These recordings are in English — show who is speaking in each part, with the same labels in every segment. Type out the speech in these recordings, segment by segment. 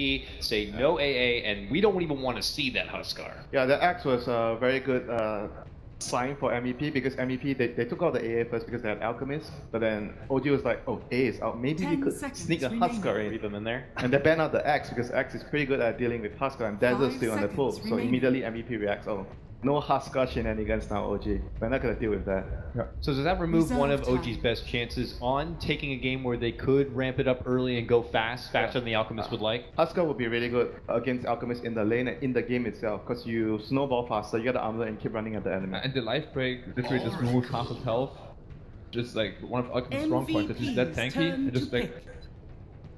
Speaker 1: MVP, say no AA, and we don't even want to see that Huskar.
Speaker 2: Yeah, the Axe was a very good sign for MVP because MVP, they took out the AA first because they had Alchemist, but then OG was like, oh, AA is out, maybe we could sneak a Huskar in.
Speaker 1: Leave them in there.
Speaker 2: And they banned out the Axe because Axe is pretty good at dealing with Huskar and Desert's still on the pull, so immediately MVP reacts, oh, no Huskar shenanigans now, OG. We're not going to deal with that.
Speaker 1: Yeah. So does that remove one of OG's best chances on taking a game where they could ramp it up early and go faster than the Alchemist would like?
Speaker 2: Huskar would be really good against Alchemist in the lane and in the game itself, because you snowball faster, you get the armor and keep running at the enemy.
Speaker 3: And the life break literally just removes half his health. Just like one of Alchemist's strong points, that he's that tanky and just like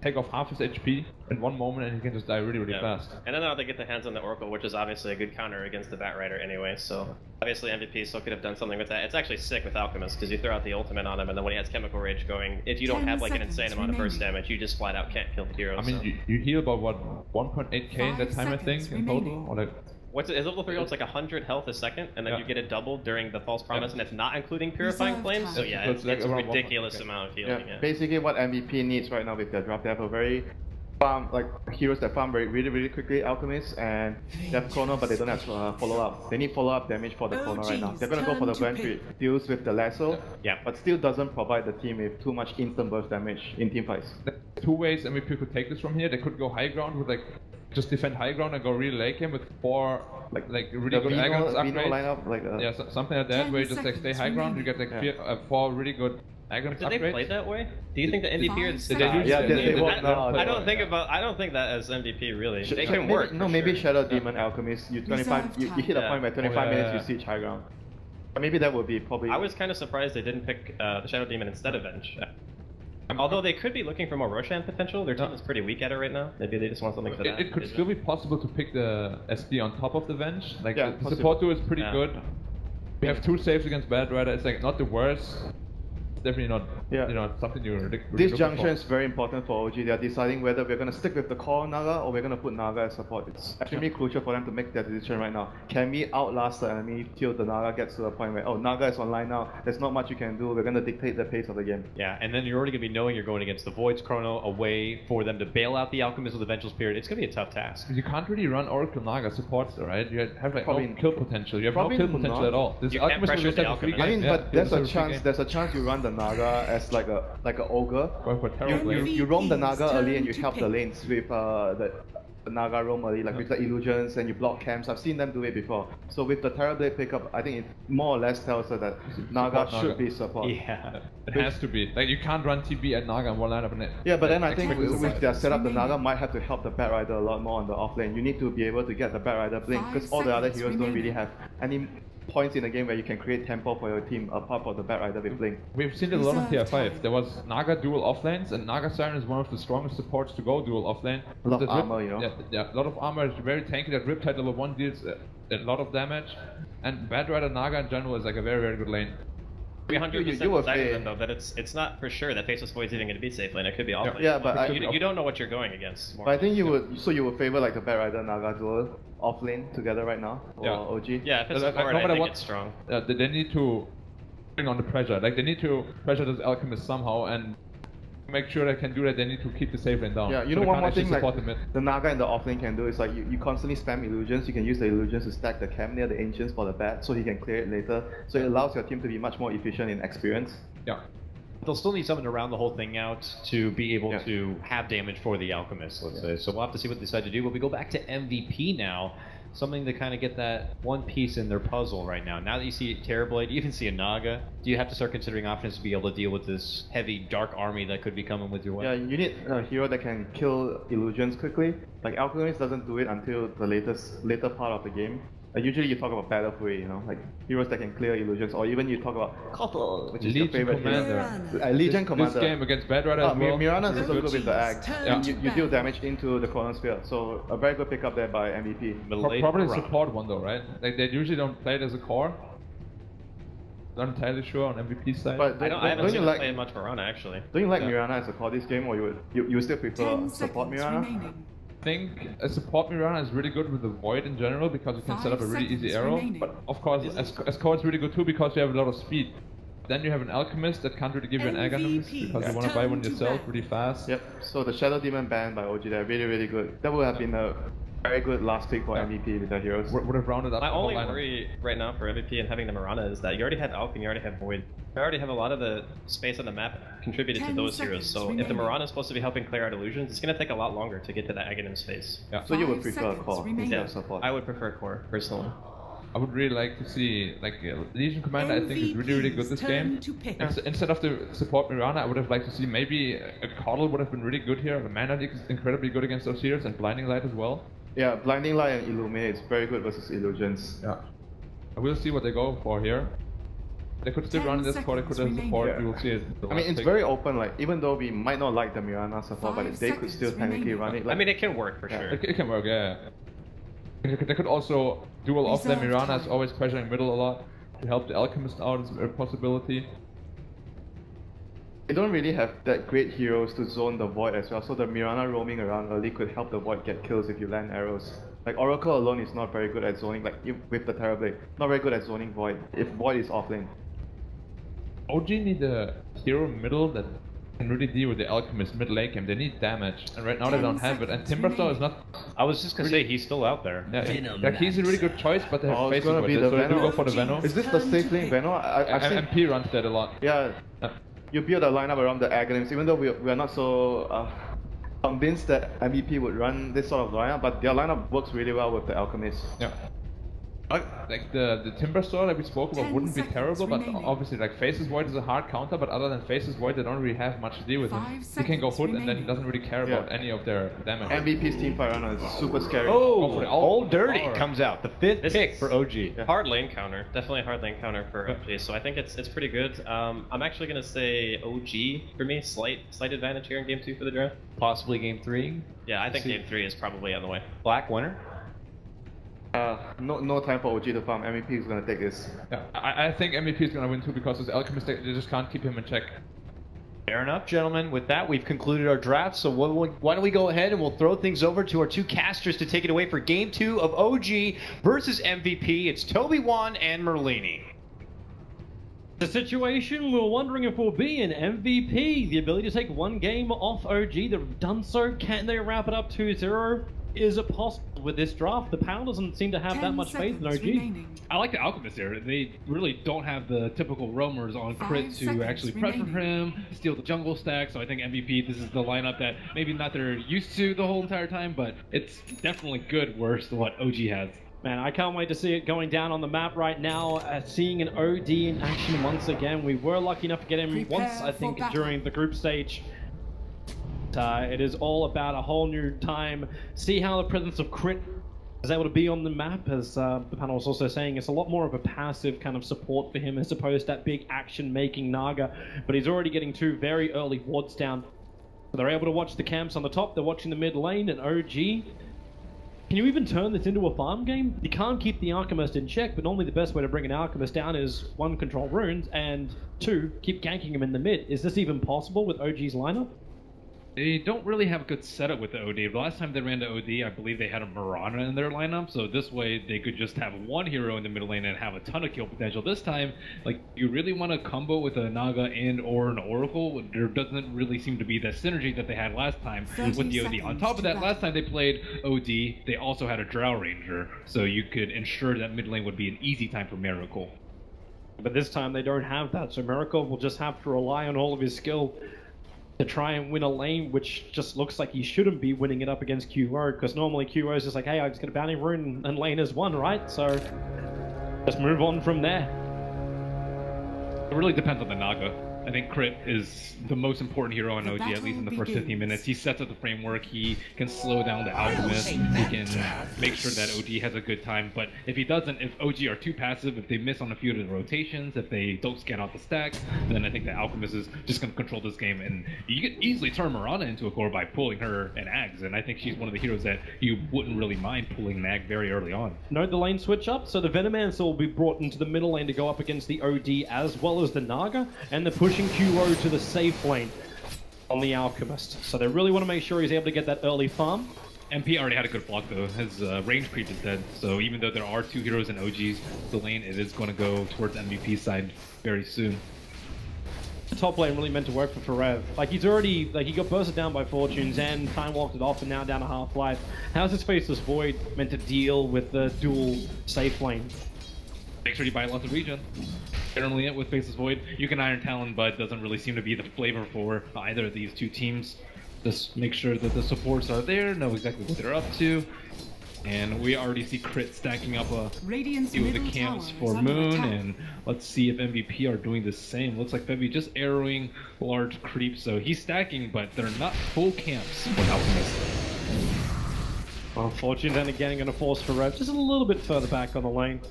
Speaker 3: take off half his HP in one moment and he can just die really fast.
Speaker 4: And then now they get the hands on the Oracle, which is obviously a good counter against the Batrider anyway, so obviously MVP still could have done something with that. It's actually sick with Alchemist, because you throw out the ultimate on him, and then when he has Chemical Rage going, if you don't have like an insane amount of burst damage, you just flat out can't kill the hero.
Speaker 3: I mean, you heal about what, 1.8k in that time I think, in total? Or like...
Speaker 4: What's it? Is level 3 it's like 100 health a second, and then you get it doubled during the False Promise, and it's not including Purifying Flames, so yeah, it's a ridiculous amount of healing.
Speaker 2: Yeah, basically what MVP needs right now with their draft, they have a very farm, like heroes that farm really quickly, Alchemist, and they have Chrono, but they don't have follow-up. They need follow-up damage for the Chrono right now. They're gonna go for the Brand deals with the Lasso, but still doesn't provide the team with too much instant burst damage in team fights.
Speaker 3: Two ways MVP could take this from here. They could go high ground with like just defend high ground and go really late game with 4 like really good Agons upgrades.
Speaker 2: Lineup, like
Speaker 3: something like that, where you just like stay high ground, you get like 4 really good Agons upgrades.
Speaker 4: Did they play that way? Do you think the MVP is? I don't think that as MVP really. It can work.
Speaker 2: No, maybe Shadow Demon Alchemist. You hit a point by 25 minutes, you siege high ground. Maybe that would be probably.
Speaker 4: I was kind of surprised they didn't pick the Shadow Demon instead of Venge. Although they could be looking for more Roshan potential, their team is pretty weak at it right now. Maybe they just want something for that.
Speaker 3: It could still be possible to pick the SD on top of the Venge. Like the support duo is pretty good. We have 2 saves against Batrider. It's like not the worst. Definitely not, you know, something you're really
Speaker 2: This junction is very important for OG. They are deciding whether we're going to stick with the core Naga or we're going to put Naga as support. It's extremely crucial for them to make that decision right now. Can we outlast the enemy till the Naga gets to a point where, oh, Naga is online now, there's not much you can do, we're going to dictate the pace of the game.
Speaker 1: Yeah, and then you're already going to be knowing you're going against the Void's Chrono, a way for them to bail out the Alchemist with the Vengeful Spirit. It's going to be a tough task.
Speaker 3: You can't really run Oracle Naga supports though, right? You have like no kill potential. You have no kill potential at all. This Alchemist will just have a free game.
Speaker 2: I mean, but there's a chance you run the Naga as like an ogre. You roam the Naga early and you help the lanes with the Naga roam early, like with the illusions, and you block camps. I've seen them do it before. So with the Terrorblade pickup, I think it more or less tells us that Naga should be support.
Speaker 3: Yeah, it has to be. Like you can't run TB at Naga in one lineup.
Speaker 2: Yeah, but then I think with their setup, the Naga might have to help the Batrider a lot more on the off lane. You need to be able to get the Batrider blink, because all the other heroes don't really have any points in the game where you can create tempo for your team apart from the Batrider with Blink.
Speaker 3: We've seen it a lot on TI5. There was Naga dual offlanes, and Naga Siren is one of the strongest supports to go dual offlane.
Speaker 2: A lot of armor, you know?
Speaker 3: Yeah, a lot of armor, is very tanky. That Riptide level 1 deals a lot of damage, and Batrider Naga in general is like a very good lane.
Speaker 4: 300% though that it's not for sure that Faceless Void's even going to be safe lane. It could be off lane.
Speaker 2: Yeah, but
Speaker 4: you don't know what you're going against.
Speaker 2: But I think you would favor like the Batrider Naga duel off lane together right now, or OG.
Speaker 4: Yeah, if it's support, I think it's strong.
Speaker 3: They need to bring on the pressure. Like they need to pressure this Alchemist somehow, and to make sure they can do that, they need to keep the safe lane down.
Speaker 2: Yeah, you know one more thing like the Naga and the off lane can do is like you constantly spam illusions. You can use the illusions to stack the camp near the Ancients for the bat, so he can clear it later. So it allows your team to be much more efficient in experience.
Speaker 1: Yeah. They'll still need something to round the whole thing out to be able to have damage for the Alchemist, let's say. So we'll have to see what they decide to do. But we go back to MVP now. Something to kind of get that one piece in their puzzle right now. Now that you see Terrorblade, you even see a Naga, do you have to start considering options to be able to deal with this heavy dark army that could be coming with your weapon?
Speaker 2: Yeah, you need a hero that can kill illusions quickly. Like Alchemist doesn't do it until the later part of the game. Usually you talk about Battle Fury, you know, like heroes that can clear illusions, or even you talk about Koppel, which is your favorite hero. Legion Commander.
Speaker 3: This game against Batrider as well.
Speaker 2: Mirana is also good with the Axe. You deal damage into the Chronosphere, so a very good pickup there by MVP.
Speaker 3: Probably a support one though, right? Like they usually don't play it as a core. Not entirely sure on MVP side.
Speaker 4: But I haven't seen them playing much Mirana actually.
Speaker 2: Don't you like Mirana as a core this game, or you still prefer support Mirana?
Speaker 3: I think a support Mirana is really good with the Void in general because you can set up a really easy arrow, but of course as core it's really good too because you have a lot of speed. Then you have an Alchemist that can't really give you an Aghanim because you want to buy one yourself really fast.
Speaker 2: Yep, so the Shadow Demon banned by OG, they're really, really good. That would have been a very good last pick for MVP with the heroes.
Speaker 3: Would have rounded up.
Speaker 4: My only worry right now for MVP and having the Mirana is that you already have Alch and you already have Void. You already have a lot of the space on the map contributed to those heroes, so if the Mirana is supposed to be helping clear out illusions, it's going to take a lot longer to get to the Aghanim space.
Speaker 2: Yeah. So you would prefer Core instead of support?
Speaker 4: I would prefer Core, personally.
Speaker 3: I would really like to see, like, Legion Commander I think is really, really good this game. Instead of the support Mirana, I would have liked to see maybe a Coddle would have been really good here. The Mana Leak is incredibly good against those heroes, and Blinding Light as well.
Speaker 2: Yeah, Blinding Light and Illuminate is very good versus Illusions.
Speaker 3: Yeah. We'll see what they go for here. They could still run this core, they could have support,
Speaker 2: yeah.
Speaker 3: We will see it.
Speaker 2: I mean, it's very open, like, even though we might not like the Mirana support, but they could still technically run it. Like,
Speaker 4: I mean, it can work for sure.
Speaker 3: It can work, yeah. They could also duel off their Mirana is always pressuring middle a lot to help the Alchemist out is a possibility.
Speaker 2: They don't really have that great heroes to zone the Void as well, so the Mirana roaming around early could help the Void get kills if you land arrows. Like Oracle alone is not very good at zoning, like with the Terrorblade, not very good at zoning Void, if Void is offlane.
Speaker 3: OG need a hero middle that can really deal with the Alchemist mid lane game. They need damage, and right now they don't have it. And Timbersaw is not.
Speaker 1: I was just gonna say he's still out there.
Speaker 3: Yeah, like he's a really good choice, but they have faces with it, so they do go for the Venom.
Speaker 2: Is this the safe lane Venom? I've seen
Speaker 3: MP runs that a lot.
Speaker 2: Yeah, you build a lineup around the Aghanims, even though we are not so convinced that MVP would run this sort of lineup, but their lineup works really well with the Alchemist.
Speaker 3: Yeah. Like the Timbersaw that we spoke about wouldn't be terrible, but obviously like Faces Void is a hard counter, but other than Faces Void they don't really have much to deal with him. He can go hood and then he doesn't really care about any of their damage.
Speaker 2: MVP's Teamfight Runner is super scary.
Speaker 1: Oh, Old Dirty comes out, the 5th pick for OG.
Speaker 4: Yeah. Hard lane counter, definitely a hard lane counter for OG, so I think it's pretty good. I'm actually going to say OG for me, slight advantage here in Game 2 for the draft.
Speaker 1: Possibly Game 3?
Speaker 4: Yeah, I think Game 3 is probably on the way.
Speaker 1: Black winner?
Speaker 2: No time for OG to farm. MVP is gonna take this.
Speaker 3: Yeah, I think MVP is gonna win too because this Alchemist, they just can't keep him in check.
Speaker 1: Fair enough, gentlemen. With that, we've concluded our draft. So why don't we go ahead and we'll throw things over to our two casters to take it away for Game 2 of OG versus MVP. It's Toby Wan and Merlini.
Speaker 5: The situation, we were wondering if we'll be an MVP. The ability to take one game off OG. They've done so. Can they wrap it up 2-0? Is it possible with this draft? The panel doesn't seem to have that much faith in OG.
Speaker 6: Remaining.
Speaker 7: I like the Alchemist here. They really don't have the typical roamers on crit to actually pressure him, steal the jungle stack, so I think MVP, this is the lineup that maybe not they're used to the whole entire time, but it's definitely good worse than what OG has.
Speaker 5: Man, I can't wait to see it going down on the map right now. Seeing an OD in action once again. We were lucky enough to get him once, I think, during the group stage. It is all about a whole new time. See how the presence of crit is able to be on the map, as the panel was also saying. It's a lot more of a passive kind of support for him as opposed to that big action-making Naga. But he's already getting 2 very early wards down. They're able to watch the camps on the top. They're watching the mid lane and OG. Can you even turn this into a farm game? You can't keep the Alchemist in check, but normally the best way to bring an Alchemist down is 1, control runes, and 2, keep ganking him in the mid. Is this even possible with OG's lineup?
Speaker 7: They don't really have a good setup with the OD. The last time they ran to OD, I believe they had a Mirana in their lineup, so this way they could just have one hero in the middle lane and have a ton of kill potential. This time, like, you really want to combo with a Naga and or an Oracle. There doesn't really seem to be that synergy that they had last time with the OD. On top of that, last time they played OD, they also had a Drow Ranger, so you could ensure that mid lane would be an easy time for Miracle.
Speaker 5: But this time they don't have that, so Miracle will just have to rely on all of his skill to try and win a lane, which just looks like he shouldn't be winning it up against QO, because normally QO is just like, hey, I just get a bounty rune and lane is 1, right? So just move on from there.
Speaker 7: It really depends on the Naga. I think Crit is the most important hero on OG, at least in the first 15 minutes. He sets up the framework, he can slow down the Alchemist, he can make sure that OG has a good time, but if he doesn't, if OG are too passive, if they miss on a few of the rotations, if they don't scan out the stacks, then I think the Alchemist is just going to control this game, and you can easily turn Mirana into a core by pulling her an Ags, and I think she's one of the heroes that you wouldn't really mind pulling an Ag very early on.
Speaker 5: Note the lane switch up, so the Venomancer will be brought into the middle lane to go up against the OD as well as the Naga, and the pushing QO to the safe lane on the Alchemist. So they really want to make sure he's able to get that early farm.
Speaker 7: MP already had a good block though. His range creep is dead, so even though there are 2 heroes in OG's the lane, it is going to go towards MVP's side very soon.
Speaker 5: The top lane really meant to work for Forev. Like, he's already, like, he got bursted down by Fortunes and time walked it off and now down to half-life. How's his Faceless Void meant to deal with the dual safe lane?
Speaker 7: Make sure you buy lots of regen. Generally with Faceless Void, you can Iron Talon, but doesn't really seem to be the flavor for either of these two teams. Just make sure that the supports are there, know exactly what they're up to. And we already see Crit stacking up a few of the camps for Moon, and let's see if MVP are doing the same. Looks like Febby just arrowing large creeps, so he's stacking, but they're not full camps for Alchemist.
Speaker 5: Well, Fortune then again going to force Forev just a little bit further back on the lane.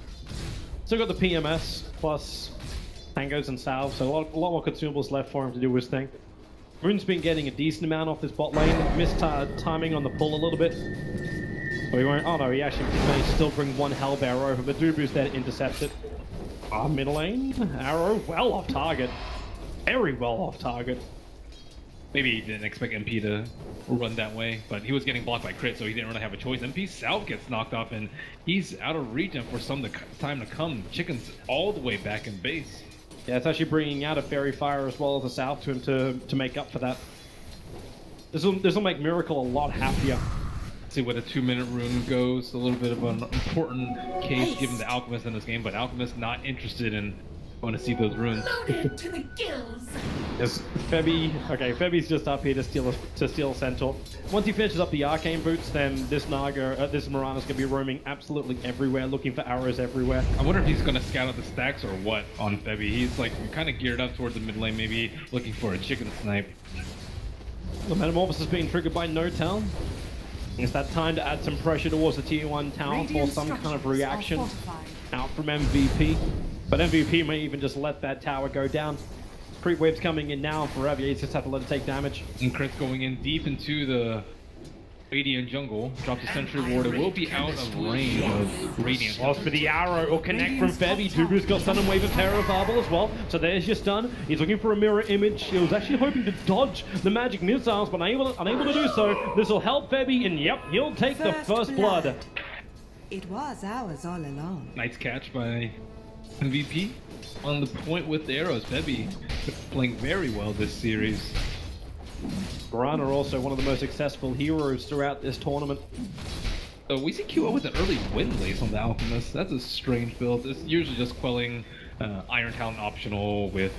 Speaker 5: Still got the PMS, plus Tangos and Salve, so a lot more consumables left for him to do his thing. Moon's been getting a decent amount off this bot lane, missed timing on the pull a little bit. But he won't, oh no, he actually managed to still bring one Hellbear over, but Dubu's there to intercept it. Mid lane, arrow, well off target. Very well off target.
Speaker 7: Maybe he didn't expect MP to run that way, but he was getting blocked by Crit, so he didn't really have a choice. MP Salve gets knocked off, and he's out of regen for some time to come. Chicken's all the way back in base.
Speaker 5: Yeah, it's actually bringing out a Fairy Fire as well as a Salve to him to make up for that. This will make Miracle a lot happier.
Speaker 7: See what a 2-minute rune goes. A little bit of an important case given the Alchemist in this game, but Alchemist not interested in going to see those runes.
Speaker 6: Loaded to the gills.
Speaker 5: Yes, Febby. Okay, Febby's just up here to steal Centaur. Once he finishes up the Arcane Boots, then this Mirana's gonna be roaming absolutely everywhere, looking for arrows everywhere.
Speaker 7: I wonder if he's gonna scout out the stacks or what on Febby. He's like kind of geared up towards the mid lane, maybe looking for a chicken snipe.
Speaker 5: The Metamorphosis is being triggered by No-Town. It's that time to add some pressure towards the tier 1 tower for some kind of reaction out from MVP. But MVP may even just let that tower go down. Creep wave's coming in now forever. You just have to let it take damage.
Speaker 7: And Crit's going in deep into the Radiant jungle. Drops a Sentry Ward. It will be out of range of Radiant.
Speaker 5: Lost for the arrow. Or connect from Febby. Dubu's got Sun and Wave of Terror Barbel as well. So there's your stun. He's looking for a mirror image. He was actually hoping to dodge the magic missiles, but unable to do so. This will help Febby, and yep, he'll take the first blood.
Speaker 6: It was ours all along.
Speaker 7: Nice catch by MVP. On the point with the arrows. Febby playing very well this series.
Speaker 5: Mirana also one of the most successful heroes throughout this tournament.
Speaker 7: So we see QO with an early win lace on the Alchemist. That's a strange build. It's usually just quelling Iron Talon optional with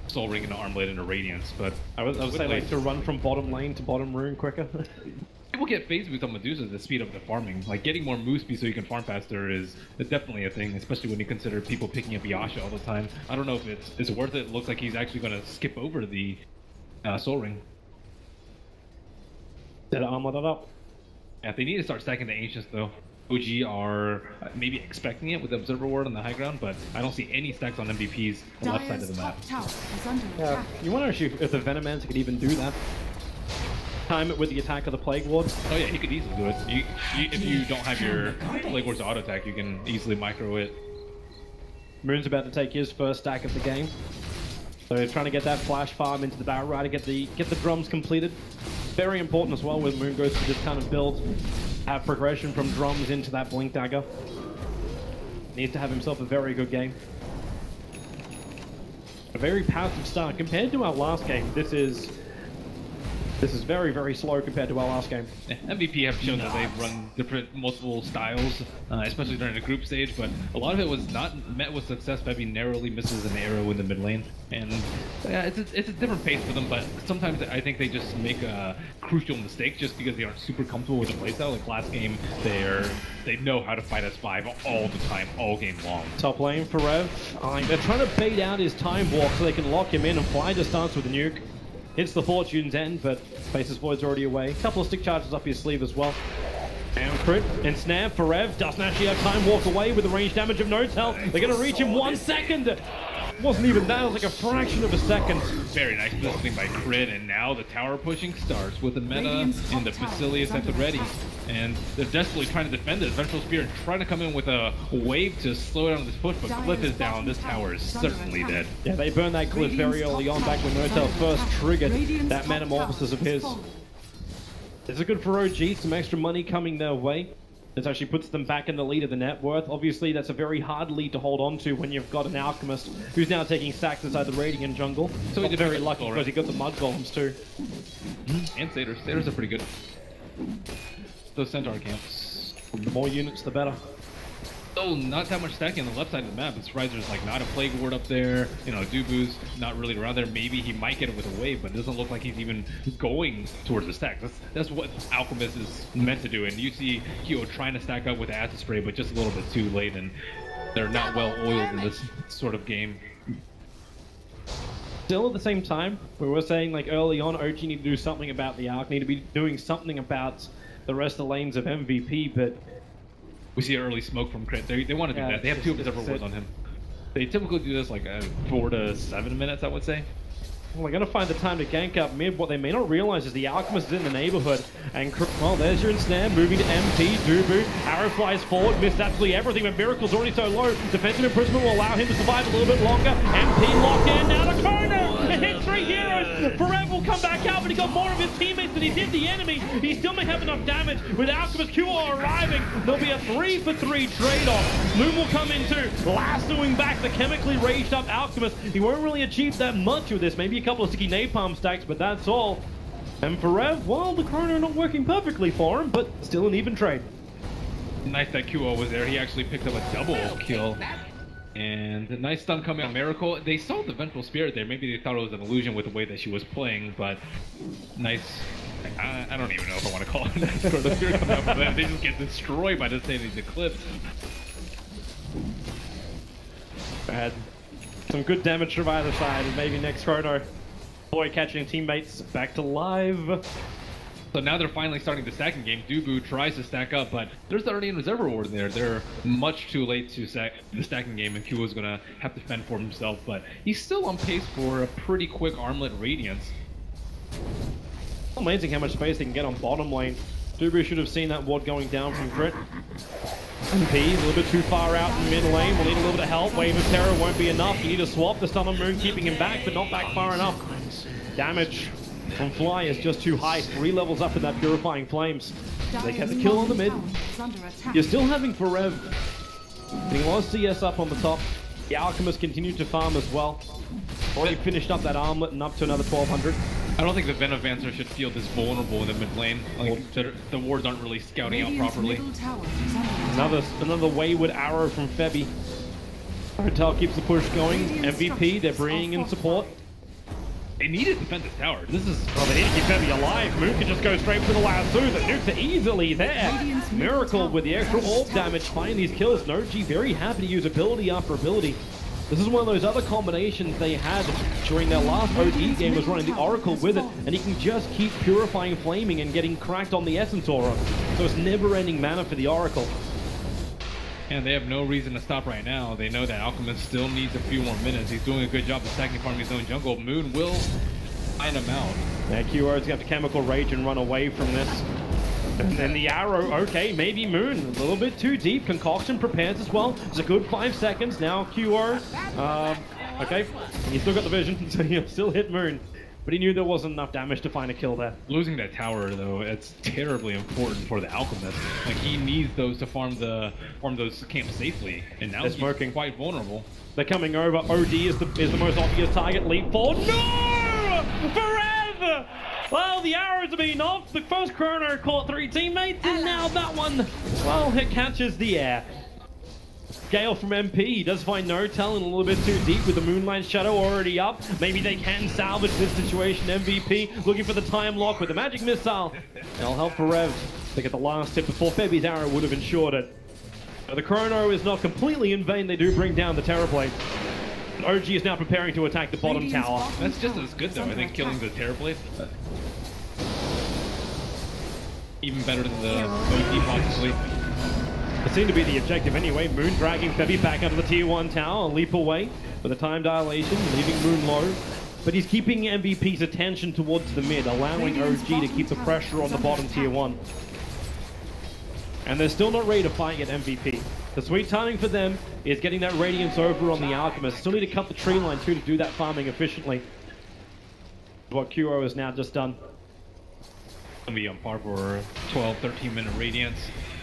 Speaker 7: Soul Ring and Armlet and a Radiance, but
Speaker 5: I would say like to run from bottom lane to bottom rune quicker.
Speaker 7: People get phase boost on Medusa to speed up the farming. Like getting more move speed so you can farm faster is definitely a thing, especially when you consider people picking up Yasha all the time. I don't know if it's worth it. It looks like he's actually going to skip over the Soul Ring.
Speaker 5: Did I armor that up?
Speaker 7: Yeah, they need to start stacking the Ancients though. OG are maybe expecting it with the Observer Ward on the high ground, but I don't see any stacks on MVPs on the left side of the map.
Speaker 5: Yeah, you wonder if the Venomancer could even do that. Time it with the attack of the Plague Wards.
Speaker 7: Oh yeah, he could easily do it. If you don't have your Plague Wards auto attack, you can easily micro it.
Speaker 5: Moon's about to take his first stack of the game. So he's trying to get that flash farm into the Battle Rider, get the drums completed. Very important as well when Moon goes to just kind of build, have progression from drums into that Blink Dagger. Needs to have himself a very good game. A very passive start. Compared to our last game, this is very, very slow compared to our last game.
Speaker 7: Yeah, MVP have shown that they've run multiple styles, especially during the group stage, but a lot of it was not met with success. Febby narrowly misses an arrow in the mid lane, and yeah, it's a different pace for them, but sometimes I think they just make a crucial mistake just because they aren't super comfortable with the playstyle. Like last game, they know how to fight as 5 all the time, all game long.
Speaker 5: Top lane for Rev. They're trying to bait out his time walk so they can lock him in and fly distance with the nuke. Hits the Fortune's end, but Faceless Void's already away. A couple of stick charges up his sleeve as well. And crit and snare for Rev. Doesn't actually have time walk away with the range damage of No-Tell. They're going to reach him 1 second. Wasn't even that, it was like a fraction of a second.
Speaker 7: Very nice positioning by Crit, and now the tower pushing starts with the meta and the Basilius at the ready. And they're desperately trying to defend it. Vengeful Spirit trying to come in with a wave to slow down this push, but Glyph is down. This tower is certainly dead.
Speaker 5: Yeah, they burned that Glyph very early on, back when No-Tell first triggered that Metamorphosis of his. This is good for OG, some extra money coming their way. This actually puts them back in the lead of the net worth. Obviously, that's a very hard lead to hold on to when you've got an Alchemist who's now taking stacks inside the Radiant jungle. So he's very lucky because he got the Mud Golems too.
Speaker 7: And Satyrs. Satyrs are pretty good. Those Centaur camps.
Speaker 5: The more units, the better.
Speaker 7: Oh, not that much stacking on the left side of the map. I'm surprised there's like not a Plague Ward up there. You know, Dubu's not really around there. Maybe he might get it with a wave, but it doesn't look like he's even going towards the stack. That's what Alchemist is meant to do. And you see Kyo trying to stack up with Acid Spray, but just a little bit too late, and they're not well oiled in this sort of game.
Speaker 5: Still, at the same time, we were saying like early on, OG need to do something about the Arc, need to be doing something about the rest of the lanes of MVP, but
Speaker 7: we see early smoke from Crit. They want to do that. They have 2 Observer Wards on him. They typically do this like 4 to 7 minutes, I would say.
Speaker 5: Well, they're going to find the time to gank up mid. What they may not realize is the Alchemist is in the neighborhood. And, well, there's your ensnare, moving to MP, Dubu. Arrow flies forward, missed absolutely everything, but Miracle's already so low. Defensive imprisonment will allow him to survive a little bit longer. MP locked in, now the corner! It hits 3 heroes! Forever will come back out, but he got more of his teammates than he did the enemy. He still may have enough damage. With Alchemist QR arriving, there'll be a 3-for-3 trade-off. Moon will come in too, lassoing back the chemically raged up Alchemist. He won't really achieve that much with this, maybe a couple of sticky napalm stacks, but that's all. And for Rev, well, the Chrono not working perfectly for him, but still an even trade.
Speaker 7: Nice that QO was there. He actually picked up a double kill. And a nice stun coming on Miracle. They saw the Vengeful Spirit there. Maybe they thought it was an illusion with the way that she was playing, but nice. I don't even know if I want to call it that. The Spirit coming up, but they just get destroyed by this thing. These Eclipse.
Speaker 5: Bad. Some good damage from either side, and maybe next Chrono. Boy catching teammates back to live.
Speaker 7: So now they're finally starting the stacking game. Dubu tries to stack up, but there's already a Reservoir Ward there. They're much too late to stack the stacking game, and Kuo's gonna have to fend for himself, but he's still on pace for a pretty quick Armlet Radiance.
Speaker 5: Amazing how much space they can get on bottom lane. Dubu should have seen that ward going down from Crit. MP, a little bit too far out in mid lane. We'll need a little bit of help. Wave of Terror won't be enough. You need a swap. The stun on Moon keeping him back, but not back far enough. Damage from Fly is just too high. 3 levels up in that Purifying Flames. They get the kill on the mid. You're still having Forev getting a lot of CS up on the top. The Alchemist continued to farm as well. Already finished up that Armlet and up to another 1200.
Speaker 7: I don't think the Venomancer should feel this vulnerable in the mid lane. Like, the wards aren't really scouting out properly.
Speaker 5: Another wayward arrow from Febby. Hotel keeps the push going. MVP, they're bringing in support.
Speaker 7: They need to defend this tower.
Speaker 5: This is... Well, they need to keep Febby alive. Moon can just go straight for the lasso. The nukes are easily there. Miracle with the extra orb damage, finding these kills. Noji very happy to use ability after ability. This is one of those other combinations they had during their last OD game, was running the Oracle with it, and he can just keep Purifying Flaming and getting cracked on the Essence Aura. So it's never-ending mana for the Oracle.
Speaker 7: And they have no reason to stop right now. They know that Alchemist still needs a few more minutes. He's doing a good job of stacking farming his own jungle. Moon will find him out.
Speaker 5: Yeah, QR's got to Chemical Rage and run away from this. And then the arrow, okay, maybe Moon, a little bit too deep. Concoction prepares as well. It's a good 5 seconds. Now QR, okay, he's still got the vision, so he'll still hit Moon. But he knew there wasn't enough damage to find a kill there.
Speaker 7: Losing that tower, though, it's terribly important for the Alchemist. Like, he needs those to farm those camps safely, and now he's quite vulnerable.
Speaker 5: They're coming over. OD is the most obvious target. Leap forward. No! Forever! Well, the arrows are being off. The first Chrono caught 3 teammates, and now that one, well, it catches the air. Gale from MP does find no talent a little bit too deep with the Moonlight Shadow already up. Maybe they can salvage this situation. MVP looking for the time lock with the Magic Missile. That'll help for Rev to get the last hit before Febby's arrow would have ensured it. But the Chrono is not completely in vain. They do bring down the Terrorblade. OG is now preparing to attack the bottom tower.
Speaker 7: That's just as good, though. I think killing the Terrorblade. Even better than the OD, possibly.
Speaker 5: It seemed to be the objective anyway. Moon dragging Febby back under the tier 1 tower, a leap away with a time dilation, leaving Moon low. But he's keeping MVP's attention towards the mid, allowing OG to keep the pressure on the bottom tier 1. And they're still not ready to fight yet, MVP. The sweet timing for them is getting that Radiance over on the Alchemist. Still need to cut the tree line too to do that farming efficiently. What Kuro has now just done.
Speaker 7: Gonna be on par for 12, 13 minute Radiance.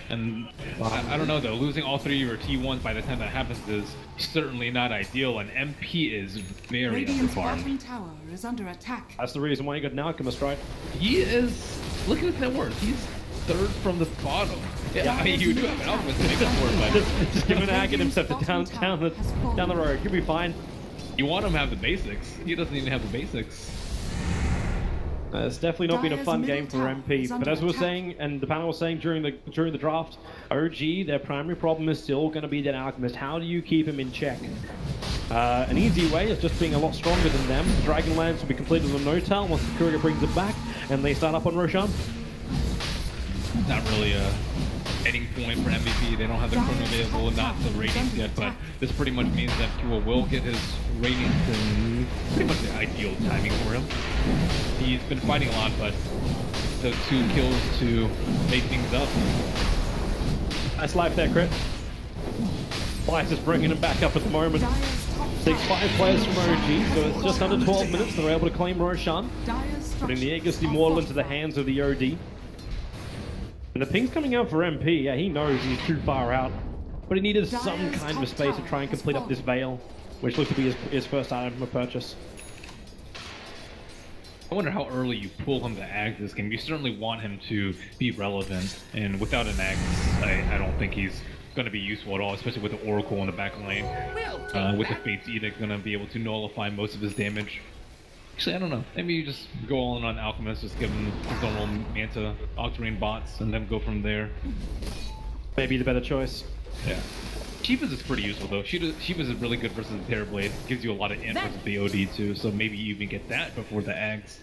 Speaker 7: And I don't know though, losing all 3 of your T1s by the time that happens is certainly not ideal, and MP is very underfarmed.
Speaker 6: Tower is under attack.
Speaker 5: That's the reason why you got an Alchemist, right?
Speaker 7: He is, look at his net worth, he's 3rd from the bottom. Yeah, I mean, you do have an Alchemist to make up for it, but
Speaker 5: just give him an ag and himself down the road. He'll be fine.
Speaker 7: You want him to have the basics. He doesn't even have the basics.
Speaker 5: It's definitely not been a fun game for MP, but as we were saying, and the panel was saying during the draft, OG, their primary problem is still going to be that Alchemist. How do you keep him in check? An easy way is just being a lot stronger than them. Dragonlance will be completed on No-Tail once the courier brings it back, and they start up on Roshan.
Speaker 7: Not really a heading point for MVP. They don't have the chrono available and not the ratings yet, but this pretty much means that Kua will get his ratings in pretty much the ideal timing for him. He's been fighting a lot, but those 2 kills to make things up.
Speaker 5: Nice life there, Crit. Slice is bringing him back up at the moment. 6-5 players from OG, so it's just under 12 minutes. They're able to claim Roshan, putting the Aegis Immortal into the hands of the OD. And the ping's coming out for MP. Yeah, he knows he's too far out, but he needed some kind of a space to try and complete up this Veil, which looks to be his first item of purchase.
Speaker 7: I wonder how early you pull him to Ags this game. You certainly want him to be relevant, and without an Ags, I don't think he's going to be useful at all, especially with the Oracle in the back lane. With the Fate's Edict, going to be able to nullify most of his damage. Actually, I don't know. Maybe you just go all in on Alchemist, just give him his normal Manta Octarine bots, and then go from there.
Speaker 5: Maybe the better choice.
Speaker 7: Yeah. Shiva's is pretty useful though. Shiva's is really good versus the Terrorblade. Gives you a lot of int versus the OD too, so maybe you even get that before the Ags.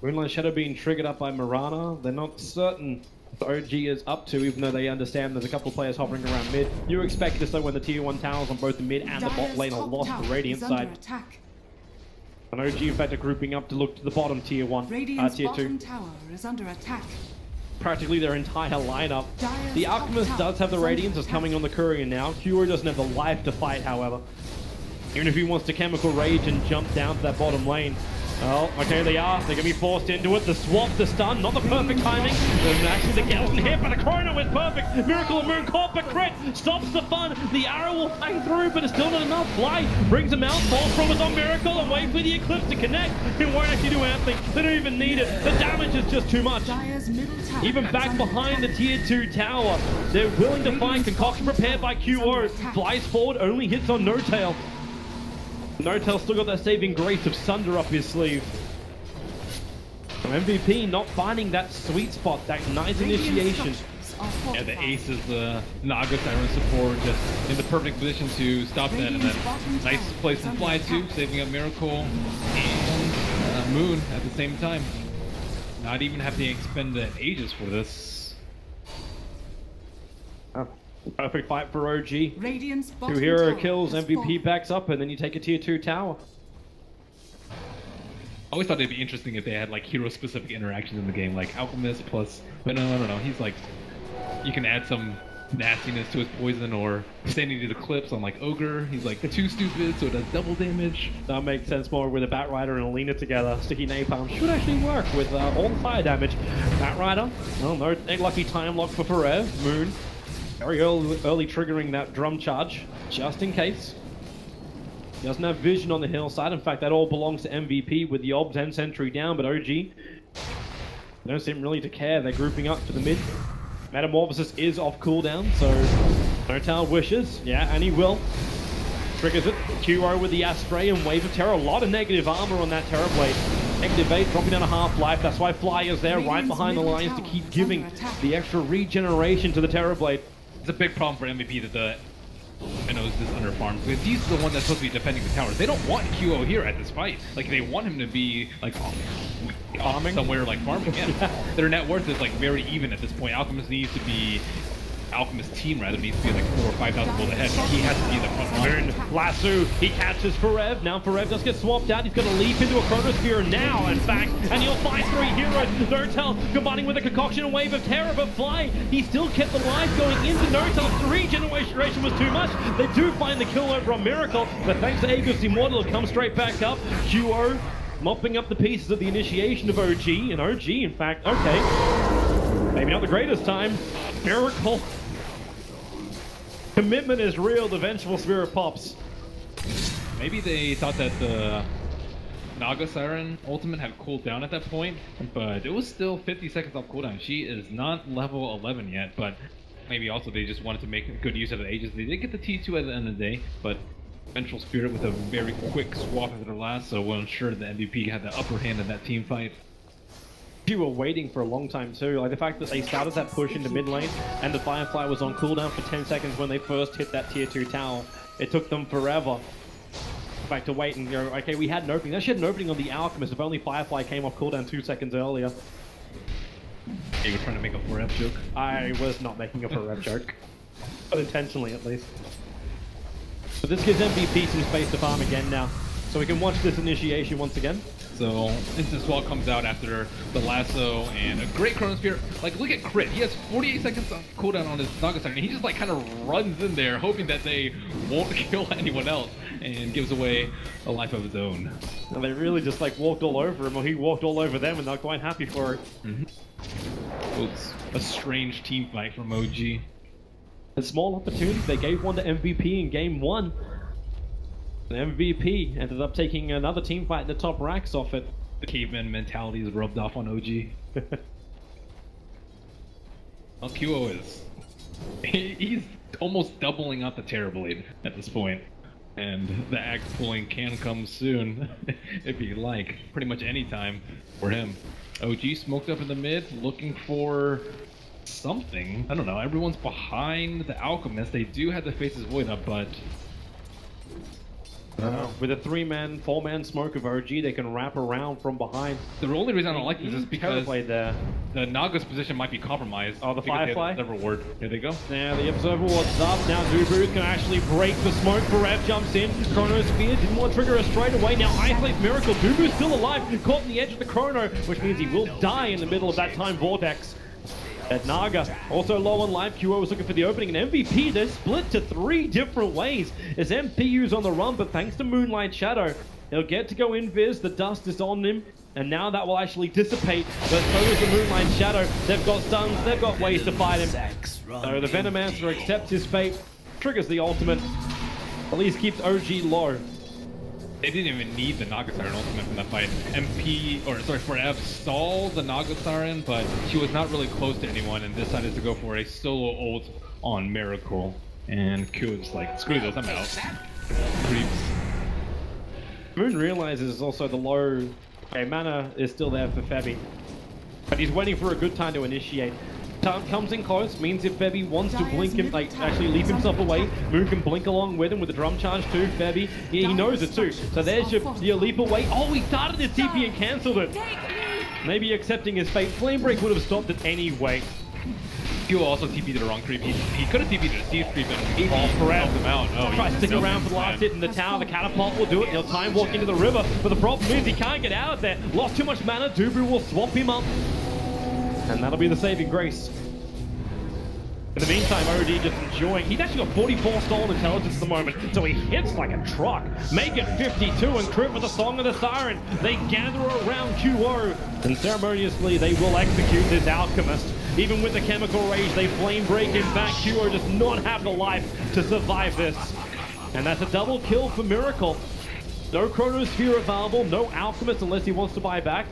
Speaker 5: Moonlight Shadow being triggered up by Mirana. They're not certain what OG is up to, even though they understand there's a couple of players hovering around mid. You expect this though when the tier 1 towers on both the mid and the bot lane are lost the Radiant side. And OG in fact are grouping up to look to the bottom tier 1, tier 2.
Speaker 6: Tower is under attack.
Speaker 5: Practically their entire lineup. The Alchemist does have the Radiance that's coming on the Courier now. Kuro doesn't have the life to fight, however. Even if he wants to Chemical Rage and jump down to that bottom lane. Oh, okay, they are. They're going to be forced into it. The swap, the stun, not the perfect timing. And actually, the Galen hit, but the Chrono is perfect. Miracle of Moon caught, but Crit stops the fun. The arrow will fang through, but it's still not enough. Fly brings him out, falls from us on Miracle, and wait for the Eclipse to connect. It won't actually do anything. They don't even need it. The damage is just too much. Even back behind the tier 2 tower, they're willing to fight. Concoction prepared by QO. Flies forward, only hits on No-Tail. No-Tail still got that saving grace of Sunder up his sleeve. MVP not finding that sweet spot, that nice initiation.
Speaker 7: Yeah, the Ace is the Naga Siren support, just in the perfect position to stop that, and then nice place to fly too, saving up Miracle and Moon at the same time. Not even having to expend the Aegis for this.
Speaker 5: Oh. Perfect fight for OG. 2 hero kills, MVP backs up, and then you take a tier 2 tower.
Speaker 7: I always thought it'd be interesting if they had like hero-specific interactions in the game, like Alchemist plus. But no, I don't know. He's like, you can add some nastiness to his poison, or standing to the clips on like Ogre. He's like too stupid, so it does double damage.
Speaker 5: That makes sense more with a Batrider and Alina together. Sticky Napalm should actually work with all the fire damage. Batrider, well, no lucky time lock for Forev. Moon. Very early triggering that drum charge, just in case. He doesn't have vision on the hillside. In fact, that all belongs to MVP with the Obs and Sentry down, but OG don't seem really to care. They're grouping up to the mid. Metamorphosis is off cooldown, so No-Tail wishes. Yeah, and he will. Triggers it. QO with the Astray and Wave of Terror. A lot of negative armor on that Terrorblade. Negative 8, dropping down a half-life. That's why Fly is there right behind the lines to keep giving the extra regeneration to the Terrorblade.
Speaker 7: It's a big problem for MVP that the Minnows is underfarmed, because he's the one that's supposed to be defending the towers. They don't want QO here at this fight. Like, they want him to be like farming somewhere, like farming. Yeah. Their net worth is like very even at this point. Alchemist needs to be Alchemist team rather needs to be like 4,000 or 5,000 gold ahead. He has to be the front line.
Speaker 5: Moon lasso. He catches Forev. Now Forev does get swapped out. He's going to leap into a Chronosphere now, in fact, and he'll fight 3 heroes. No-Tail combining with a Concoction and Wave of Terror, but Fly, he still kept the life going into No-Tail. 3 generation was too much. They do find the kill over on Miracle, but thanks to Aegis Immortal, it'll come straight back up. QO mopping up the pieces of the initiation of OG, and OG, in fact, okay, maybe not the greatest time. Miracle. Commitment is real. The Vengeful Spirit pops.
Speaker 7: Maybe they thought that the Naga Siren ultimate had cooled down at that point, but it was still 50 seconds off cooldown. She is not level 11 yet, but maybe also they just wanted to make good use of the Aegis. They did get the T2 at the end of the day, but Vengeful Spirit with a very quick swap after their last, so we'll ensure the MVP had the upper hand in that team fight.
Speaker 5: You were waiting for a long time too. Like the fact that they started that push into mid lane and the Firefly was on cooldown for 10 seconds when they first hit that tier 2 tower. It took them forever. In fact, to wait and go, okay, we had an opening. They should had an opening on the Alchemist if only Firefly came off cooldown 2 seconds earlier.
Speaker 7: You were trying to make a 4F joke?
Speaker 5: I was not making a 4F joke. But intentionally, at least. But this gives MVP some space to farm again now. So we can watch this initiation once again.
Speaker 7: So Instant Swap comes out after the lasso and a great Chronosphere. Like, look at Crit. He has 48 seconds on cooldown on his Naga Siren, and he just like kind of runs in there hoping that they won't kill anyone else and gives away a life of his own.
Speaker 5: And they really just like walked all over him, or he walked all over them, and they're quite happy for it.
Speaker 7: Well, it's a strange team fight from OG.
Speaker 5: A small opportunity. They gave one to MVP in game 1. The MVP ended up taking another team fight in the top racks off it.
Speaker 7: The caveman mentality is rubbed off on OG. Well, QO is... he's almost doubling up the Terror Blade at this point. And the axe pulling can come soon, if you like. Pretty much any time for him. OG smoked up in the mid, looking for something. I don't know, everyone's behind the Alchemist. They do have the Face's Void up, but...
Speaker 5: with a 3-man, 4-man smoke of OG, they can wrap around from behind.
Speaker 7: The only reason I don't like this is because
Speaker 5: the
Speaker 7: Naga's position might be compromised.
Speaker 5: Oh, the Firefly?
Speaker 7: The reward. Here they go.
Speaker 5: Now the Observer Ward's up. Now Dubu can actually break the smoke. Barev jumps in. Chronosphere didn't want to trigger her straight away. Now Isolate's Miracle. Dubu's still alive. Caught in the edge of the Chrono, which means he will die in the middle of that time vortex. At Naga, also low on life. QO was looking for the opening, and MVP, they're split to 3 different ways. As MPU's on the run, but thanks to Moonlight Shadow, he'll get to go invis. The dust is on him, and now that will actually dissipate. But so is the Moonlight Shadow. They've got stuns, they've got ways to fight him. So the Venomancer accepts his fate, triggers the ultimate, at least keeps OG low.
Speaker 7: They didn't even need the Naga Siren ultimate in that fight. F stalled the Naga Siren, but she was not really close to anyone and decided to go for a solo ult on Miracle. And Q was like, screw this, I'm out. Creeps.
Speaker 5: Moon realizes also the low mana is still there for Febby, but he's waiting for a good time to initiate. Comes in close, means if Febby wants to blink him, like actually leave himself away, Moon can blink along with him with the drum charge too. Febby, he knows it too. So there's your leap away. Oh, he started his TP and cancelled it. Maybe accepting his fate. Flame Break would have stopped it anyway.
Speaker 7: Q also TP'd the wrong creep. He could have TP'd the Steve creep and he helped him out. No,
Speaker 5: try to stick around for the last hit in the tower. The catapult will do it. He'll time walk into the river, but the problem is he can't get out of there. Lost too much mana. Dubu will swamp him up. And that'll be the saving grace. In the meantime, OD just enjoying. He's actually got 44 stolen intelligence at the moment, so he hits like a truck. Make it 52 and crit with the Song of the Siren. They gather around QO, and ceremoniously they will execute this Alchemist. Even with the Chemical Rage, they flame break him back. QO does not have the life to survive this. And that's a double kill for Miracle. No Chronosphere available, no Alchemist unless he wants to buy back.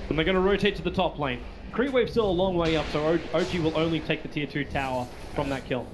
Speaker 5: And they're going to rotate to the top lane. Creep Wave's still a long way up, so OG will only take the tier 2 tower from that kill.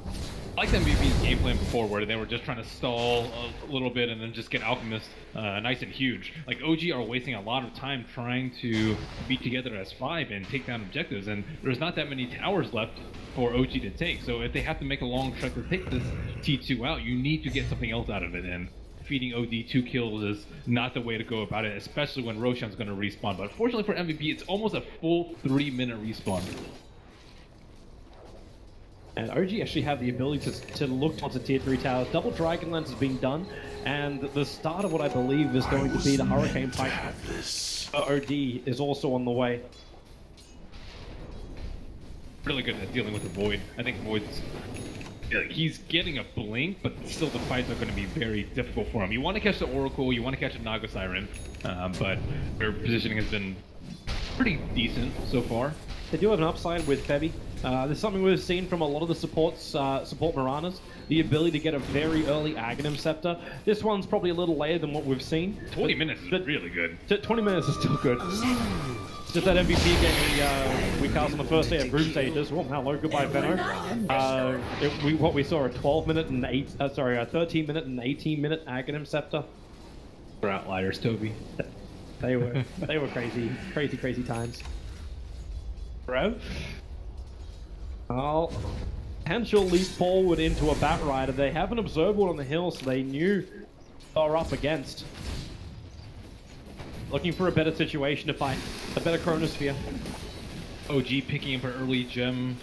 Speaker 7: I like the MVP's game plan before, where they were just trying to stall a little bit and then just get Alchemist nice and huge. Like, OG are wasting a lot of time trying to be together as 5 and take down objectives, and there's not that many towers left for OG to take. So if they have to make a long trek to take this T2 out, you need to get something else out of it, and feeding OD 2 kills is not the way to go about it, especially when Roshan's going to respawn. But fortunately for MVP, it's almost a full 3-minute respawn.
Speaker 5: And OG actually have the ability to look towards the tier 3 towers. Double Dragon Lance has been done, and the start of what I believe is going to be the Hurricane fight. OD is also on the way.
Speaker 7: Really good at dealing with the Void. I think Void's... he's getting a blink, but still the fights are going to be very difficult for him. You want to catch the Oracle, you want to catch a Naga Siren, but their positioning has been pretty decent so far.
Speaker 5: They do have an upside with Febby. This is something we've seen from a lot of the support Miranas, the ability to get a very early Aghanim Scepter. This one's probably a little later than what we've seen.
Speaker 7: 20 minutes is really good.
Speaker 5: 20 minutes is still good. It's just that MVP game we cast on the first day of group stages. Well, hello, goodbye, Venno. What we saw, a 12-minute and a 13-minute and 18-minute Aghanim Scepter.
Speaker 7: We're outliers, Toby.
Speaker 5: They were crazy times. Rev? Oh, potential leap forward into a Bat Rider. They have an Observer on the hill, so they knew they were up against. Looking for a better situation to fight, a better Chronosphere.
Speaker 7: OG picking up an early gem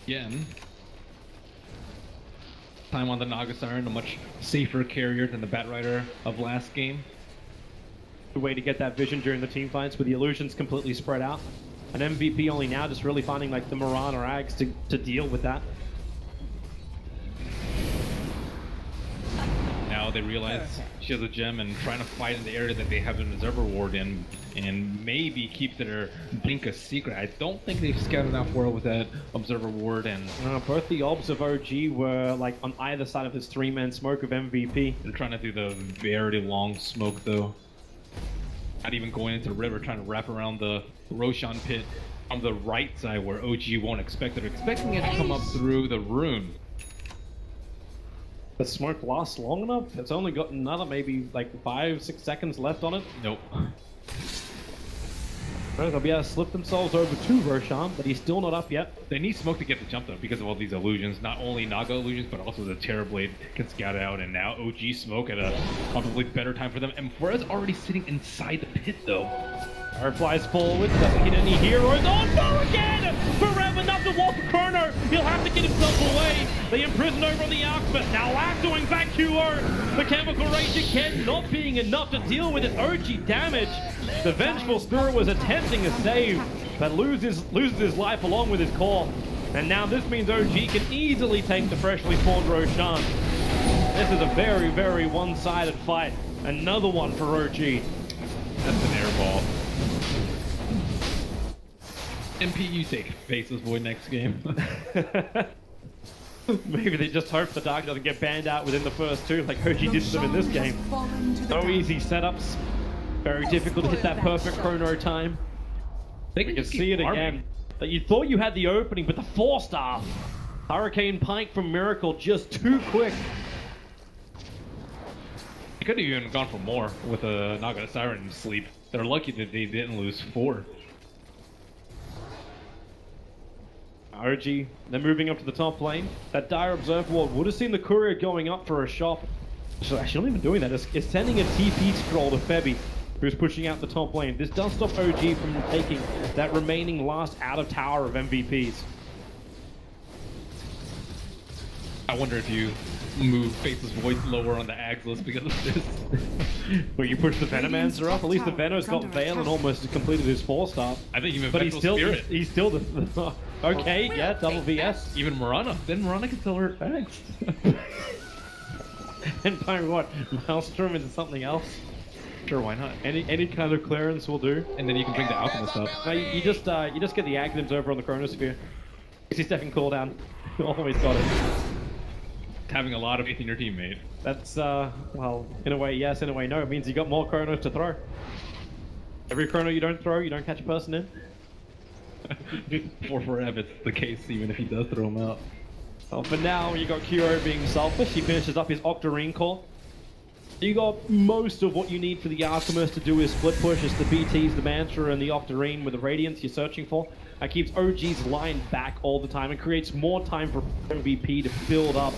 Speaker 7: again. Time on the Naga Siren, a much safer carrier than the Bat Rider of last game.
Speaker 5: Good way to get that vision during the team fights with the illusions completely spread out. An MVP only now just really finding like the Moran or Ags to deal with that.
Speaker 7: Now they realize she has a gem and trying to fight in the area that they have an Observer Ward in and maybe keep their Blink a secret. I don't think they've scouted out well with that Observer Ward and...
Speaker 5: both the Obs of OG were like on either side of this 3-man smoke of MVP.
Speaker 7: They're trying to do the very long smoke though. Not even going into the river, trying to wrap around the Roshan pit on the right side where OG won't expect it. They're expecting it to come up through the rune.
Speaker 5: The smoke lasts long enough? It's only got another maybe like 5-6 seconds left on it.
Speaker 7: Nope.
Speaker 5: They'll be able to slip themselves over to Roshan, but he's still not up yet.
Speaker 7: They need smoke to get the jump though because of all these illusions. Not only Naga illusions, but also the Terrorblade can scout out, and now OG smoke at a probably better time for them. And Flores already sitting inside the pit though.
Speaker 5: Fire flies forward, doesn't get any heroes. Oh no again! Forever enough to wall for Chrono! He'll have to get himself away! They imprison over on the Alchemist, now doing back QO! The Chemical Rage again not being enough to deal with it. OG damage! The Vengeful Spirit was attempting a save, but loses his life along with his core. And now this means OG can easily take the freshly spawned Roshan. This is a very, very one-sided fight. Another one for OG.
Speaker 7: That's an air ball. MP, you take Faceless Void next game.
Speaker 5: Maybe they just hope the Dark doesn't get banned out within the first two, like OG did to them in this game. No easy setups. Very difficult to hit that perfect chrono time.
Speaker 7: They can
Speaker 5: see it again. That you thought you had the opening, but the 4-star. Hurricane Pike from Miracle just too quick.
Speaker 7: They could have even gone for more with a Naga Siren sleep. They're lucky that they didn't lose 4.
Speaker 5: OG, they're moving up to the top lane. That Dire Observer Ward would have seen the courier going up for a shop. So actually not even doing that. It's sending a TP scroll to Febby, who's pushing out the top lane. This does stop OG from taking that remaining last out of tower of MVPs.
Speaker 7: I wonder if you move Faceless Void lower on the Ags list because of this.
Speaker 5: Where you push the Venomancer up? At least the Venom's got Veil and almost completed his 4-star.
Speaker 7: I think even
Speaker 5: but he's still the okay, yeah, double VS.
Speaker 7: Even Morana. Then Morana can sell her Ags.
Speaker 5: And by what? Maelstrom into something else?
Speaker 7: Sure, why not?
Speaker 5: Any kind of clearance will do.
Speaker 7: And then you can bring the Alchemist up.
Speaker 5: No, you just get the Aghanims over on the Chronosphere. 60-second cooldown. Always got it.
Speaker 7: Having a lot of faith in your teammate.
Speaker 5: That's, well, in a way yes, in a way no. It means you got more chronos to throw. Every chrono you don't throw, you don't catch a person in.
Speaker 7: For forever, it's the case, even if he does throw him out.
Speaker 5: Well, for now, you got Kuro being selfish. He finishes up his Octarine core. You got most of what you need for the Alchemist to do his split push. It's the BTs, the Mantra, and the Octarine with the Radiance you're searching for. That keeps OG's line back all the time and creates more time for MVP to build up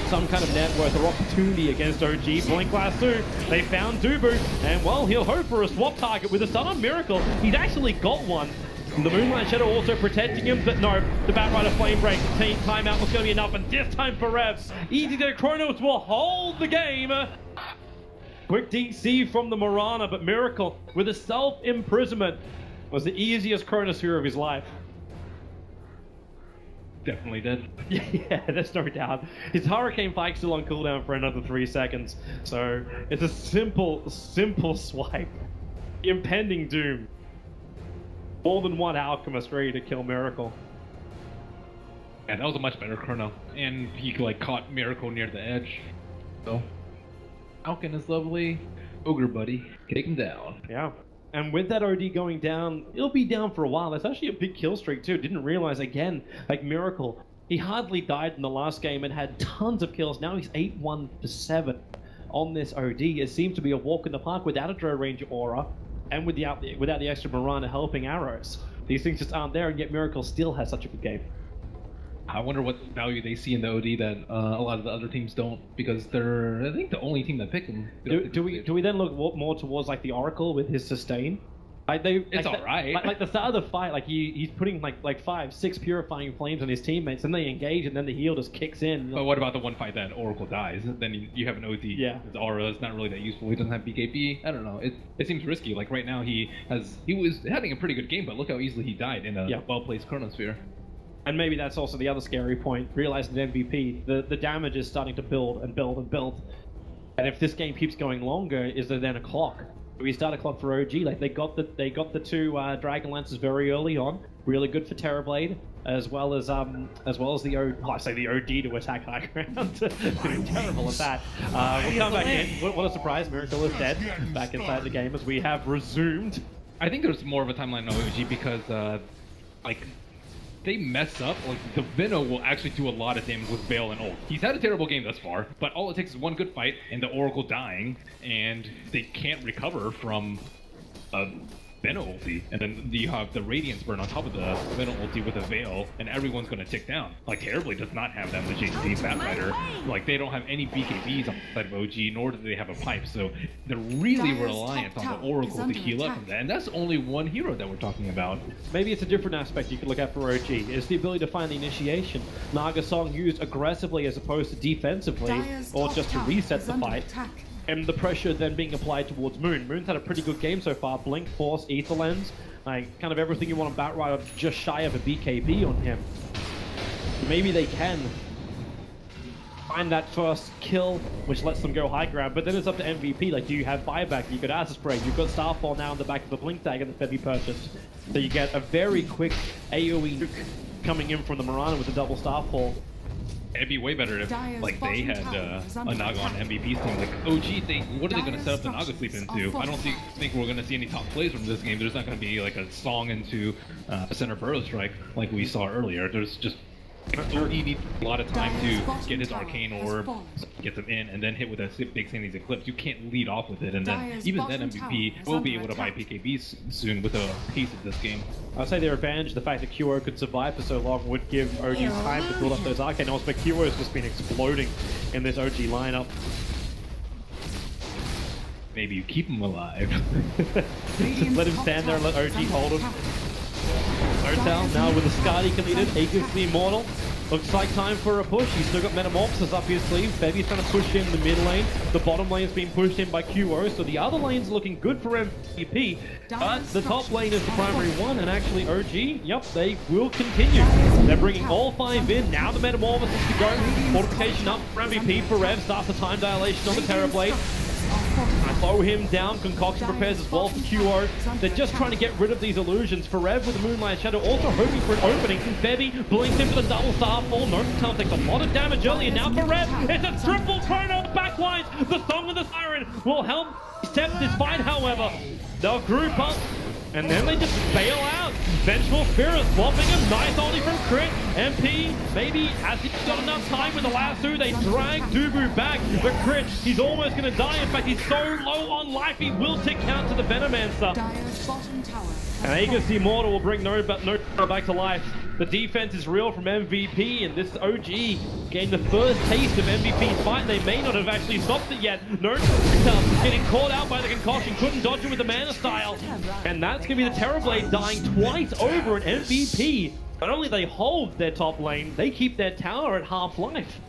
Speaker 5: some kind of net worth or opportunity against OG. Blink Lasso, they found Dubu, and well, he'll hope for a swap target with a stun on Miracle. He's actually got one. The Moonlight Shadow also protecting him, but no, the Batrider Flame Break, timeout was going to be enough, and this time for Revs. Easy to Chronos will hold the game. Quick DC from the Morana, but Miracle with a self-imprisonment was the easiest Chronosphere of his life.
Speaker 7: Definitely did.
Speaker 5: Yeah, there's no doubt. His Hurricane Pike's still on cooldown for another 3 seconds, so it's a simple swipe. Impending doom. More than one Alchemist ready to kill Miracle.
Speaker 7: Yeah, that was a much better chrono, and he like caught Miracle near the edge. So, Falcon is lovely. Ogre buddy, take him down.
Speaker 5: Yeah. And with that OD going down, it'll be down for a while. That's actually a big kill streak too. Didn't realize again, like Miracle, he hardly died in the last game and had tons of kills. Now he's 8-1 for 7 on this OD. It seems to be a walk in the park without a Drow Ranger aura and without the extra Mirana helping arrows. These things just aren't there, and yet Miracle still has such a good game.
Speaker 7: I wonder what value they see in the OD that a lot of the other teams don't, because they're, I think, the only team that picked him.
Speaker 5: Do we then look more towards like the Oracle with his sustain?
Speaker 7: It's alright.
Speaker 5: Like the start of the fight, like he's putting like 5-6 purifying flames on his teammates, and they engage, and then the heal just kicks in.
Speaker 7: But what about the one fight that Oracle dies? Then you have an OD.
Speaker 5: Yeah.
Speaker 7: His aura is not really that useful. He doesn't have BKB. I don't know. It seems risky. Like right now he was having a pretty good game, but look how easily he died in a well-placed Chronosphere.
Speaker 5: And maybe that's also the other scary point, realizing that MVP, the damage is starting to build and build and build. And if this game keeps going longer, is there then a clock? Do we start a clock for OG? Like they got the two Dragon Lances very early on, really good for Terrorblade, as well as the OD to attack high ground. Doing terrible at that. We'll come back in. What a surprise! Miracle is dead. Back inside the game as we have resumed.
Speaker 7: I think there's more of a timeline on OG because they mess up, like the Veno will actually do a lot of damage with Veil and ult. He's had a terrible game thus far, but all it takes is one good fight and the Oracle dying, and they can't recover from a Veno ulti, and then you have the Radiance burn on top of the Veno ulti with a Veil, and everyone's gonna tick down. Like Terrorblade does not have that much HP, Batrider. Like they don't have any BKBs on the side of OG, nor do they have a pipe, so they're really reliant on the Oracle to heal up from that, and that's only one hero that we're talking about.
Speaker 5: Maybe it's a different aspect you could look at for OG. It's the ability to find the initiation. Naga Song used aggressively as opposed to defensively, or just to reset the fight. And the pressure then being applied towards Moon. Moon's had a pretty good game so far. Blink, Force, Ether Lens, like kind of everything you want on Batrider, just shy of a BKB on him. Maybe they can find that first kill, which lets them go high ground, but then it's up to MVP. Like, do you have buyback? You've got Acid Spray, you've got Starfall now in the back of the Blink Dagger that Febby purchased. So you get a very quick AoE nuke coming in from the Mirana with a double Starfall.
Speaker 7: It'd be way better if like they had a Naga on MVP's team. Like OG, what are they going to set up the Naga sleep into? I don't think we're going to see any top plays from this game. There's not going to be like a song into a center burrow strike like we saw earlier. There's just OG needs a lot of time to get his Arcane Orb, get them in, and then hit with a big Sandy's Eclipse. You can't lead off with it, and then even then MVP will be able to buy PKBs soon with the pace of this game.
Speaker 5: I'd say their advantage, the fact that QO could survive for so long, would give OG time to build up those Arcane Orbs, but QO's just been exploding in this OG lineup.
Speaker 7: Maybe you keep him alive.
Speaker 5: Just let him stand there and let OG hold him. Hotel now with the Skadi completed, Aegis the Immortal. Looks like time for a push. He's still got Metamorphosis up his sleeve. Febby's trying to push in the mid lane. The bottom lane's being pushed in by QO, so the other lane's looking good for MVP. But the top lane is the primary one, and actually OG, yep, they will continue. They're bringing all 5 in. Now the Metamorphosis to go. Fortification up for MVP. For Rev starts the time dilation on the Terrorblade. Slow him down. Concoction prepares as well for QO. They're just trying to get rid of these illusions. For Rev with the Moonlight Shadow, also hoping for an opening. Febby blinks in for the double Starfall. Notital takes a lot of damage early, and now for Rev, it's a triple chrono backlines. The Song of the Siren will help step this fight, however. They'll group up, and then they just bail out. Vengeful Spirit swapping him. Nice ulti from Crit. MP, maybe has he got enough time with the lasso? They drag Dubu back. But Crit, he's almost going to die. In fact, he's so low on life, he will tick count to the Venomancer. And Aegis the Immortal will bring no back to life. The defense is real from MVP, and this OG getting the first taste of MVP's fight. They may not have actually stopped it yet. Getting caught out by the concoction, couldn't dodge it with the Mana Style. And that's going to be the Terrorblade dying twice over an MVP. Not only they hold their top lane, they keep their tower at half life.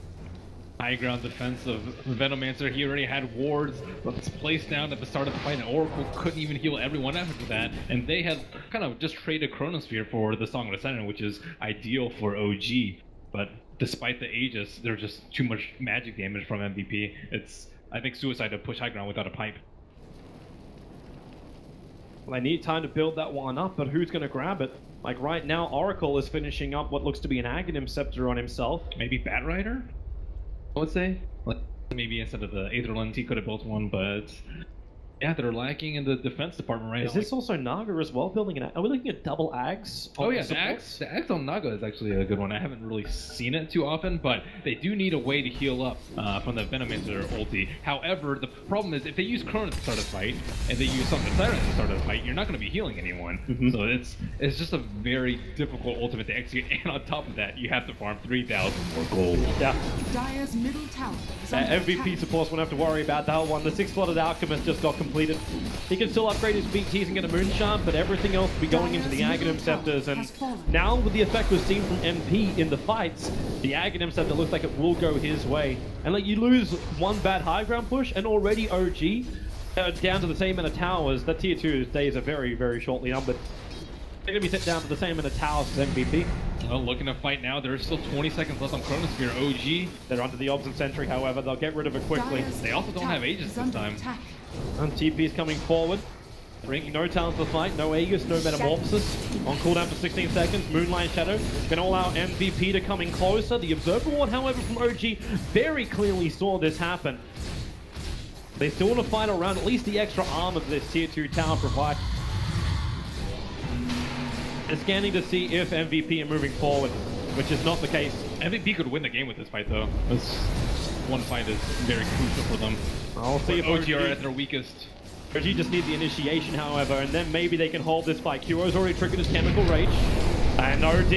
Speaker 7: High ground defense of Venomancer. He already had wards placed down at the start of the fight, and Oracle couldn't even heal everyone after that. And they had kind of just traded Chronosphere for the Song of the Siren, which is ideal for OG. But despite the Aegis, there's just too much magic damage from MVP. It's, I think, suicide to push high ground without a pipe.
Speaker 5: Well, they need time to build that one up, but who's going to grab it? Like right now, Oracle is finishing up what looks to be an Aghanim Scepter on himself.
Speaker 7: Maybe Batrider? I would say. Like, maybe instead of the Aether Lens, he could have built one, but yeah, they're lacking in the defense department right now.
Speaker 5: Is this also Naga as well, building an... Are we looking at double Ags?
Speaker 7: Oh yeah, the Ags on Naga is actually a good one. I haven't really seen it too often, but they do need a way to heal up from the Venomancer ulti. However, the problem is if they use Chrono to start a fight, and they use something Siren to start a fight, you're not going to be healing anyone. So it's just a very difficult ultimate to execute, and on top of that, you have to farm 3,000 more gold.
Speaker 5: Yeah.
Speaker 6: Dire's middle tower is under
Speaker 5: MVP
Speaker 6: attack.
Speaker 5: supports won't have to worry about that one. The 6-slotted Alchemist just got completed. He can still upgrade his BTs and get a Moonshot, but everything else will be going into the Aghanim Scepters. And now with the effect we've seen from MP in the fights, the Aghanim Scepter looks like it will go his way. And like, you lose one bad high ground push, and already OG down to the same amount of towers. That tier 2 days are very, very shortly numbered. They're going to be set down to the same amount of towers as MVP.
Speaker 7: Well, looking to fight now. There's still 20 seconds left on Chronosphere. OG.
Speaker 5: They're onto the Obs and Sentry, however. They'll get rid of it quickly.
Speaker 7: They also don't have Aegis this time.
Speaker 5: And TP's coming forward. Bringing no talent to the fight, no Aegis, no Metamorphosis. On cooldown for 16 seconds, Moonlight Shadow can allow MVP to come in closer. The Observer Ward, however, from OG very clearly saw this happen. They still want to fight around at least the extra armor that this tier 2 tower provides. They're scanning to see if MVP are moving forward, which is not the case.
Speaker 7: MVP could win the game with this fight, though. This one fight is very crucial for them.
Speaker 5: I'll see if
Speaker 7: OG are at their weakest.
Speaker 5: OG just need the initiation, however, and then maybe they can hold this fight. Kuro's already triggered his Chemical Rage. And OD,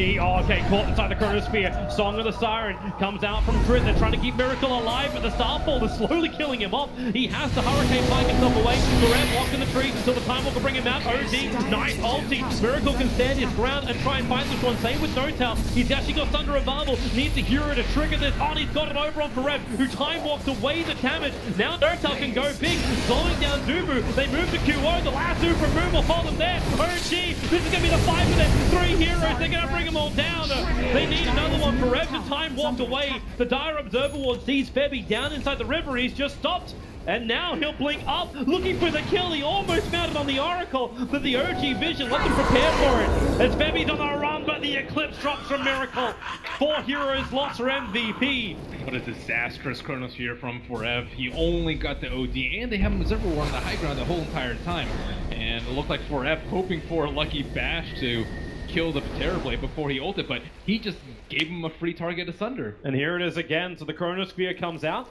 Speaker 5: okay, caught inside the Chronosphere. Song of the Siren comes out from Crit. They're trying to keep Miracle alive, but the Starfall is slowly killing him off. He has to Hurricane Pike himself away. Barret locked in the trees until the Time Walker bring him out. OD, nice ulti. Miracle can stand his ground and try and fight this one. Same with No Tail. He's actually got Thunder of Marble. Needs a hero to trigger this on. He's got it over on Barret, who Time Walked away the damage. Now No Tail can go big, slowing down Dubu. They move to QO. The last Dubu move will hold them there. OG, this is going to be the fight for them. 3 heroes. They're going to bring them all down. They need another one. Forever Time walked away. The Dire Observer Ward sees Febby down inside the river. He's just stopped. And now he'll blink up, looking for the kill. He almost mounted on the Oracle, but the OG Vision let them prepare for it. As Febby's on the run, but the Eclipse drops from Miracle. 4 heroes lost for MVP.
Speaker 7: What a disastrous Chronosphere from Forev. He only got the OD, and they have him Observer Ward on the high ground the whole entire time. And it looked like Forev hoping for a lucky bash to kill the Terrorblade before he ulted, but he just gave him a free target asunder.
Speaker 5: And here it is again, so the Chronosphere comes out.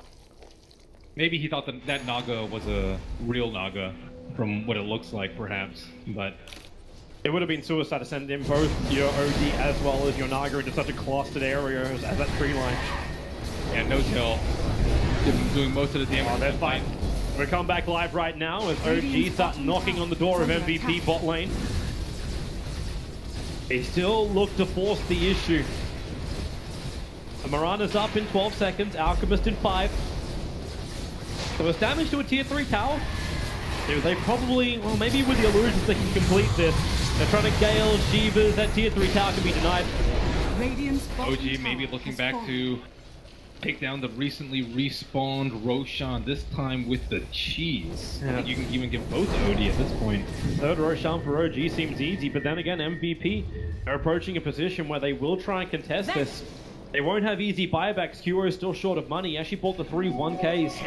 Speaker 7: Maybe he thought that Naga was a real Naga from what it looks like, perhaps, but
Speaker 5: it would have been suicide to send in both your OD as well as your Naga into such a clustered area as that tree line.
Speaker 7: Yeah, No Tail doing most of the damage.
Speaker 5: Oh, they're fine. We come back live right now as OG start knocking on the door of MVP bot lane. They still look to force the issue. Marana's up in 12 seconds, Alchemist in 5. So it's damage to a tier 3 tower. They probably, well, maybe with the illusions they can complete this. They're trying to Gale, Shivas, that tier 3 tower can be denied.
Speaker 7: OG maybe looking back to take down the recently respawned Roshan, this time with the cheese. Yeah. I think you can even give both OD at this point.
Speaker 5: Third Roshan for OG seems easy, but then again, MVP are approaching a position where they will try and contest this. They won't have easy buybacks. Kuro is still short of money. He actually bought the 3 1Ks.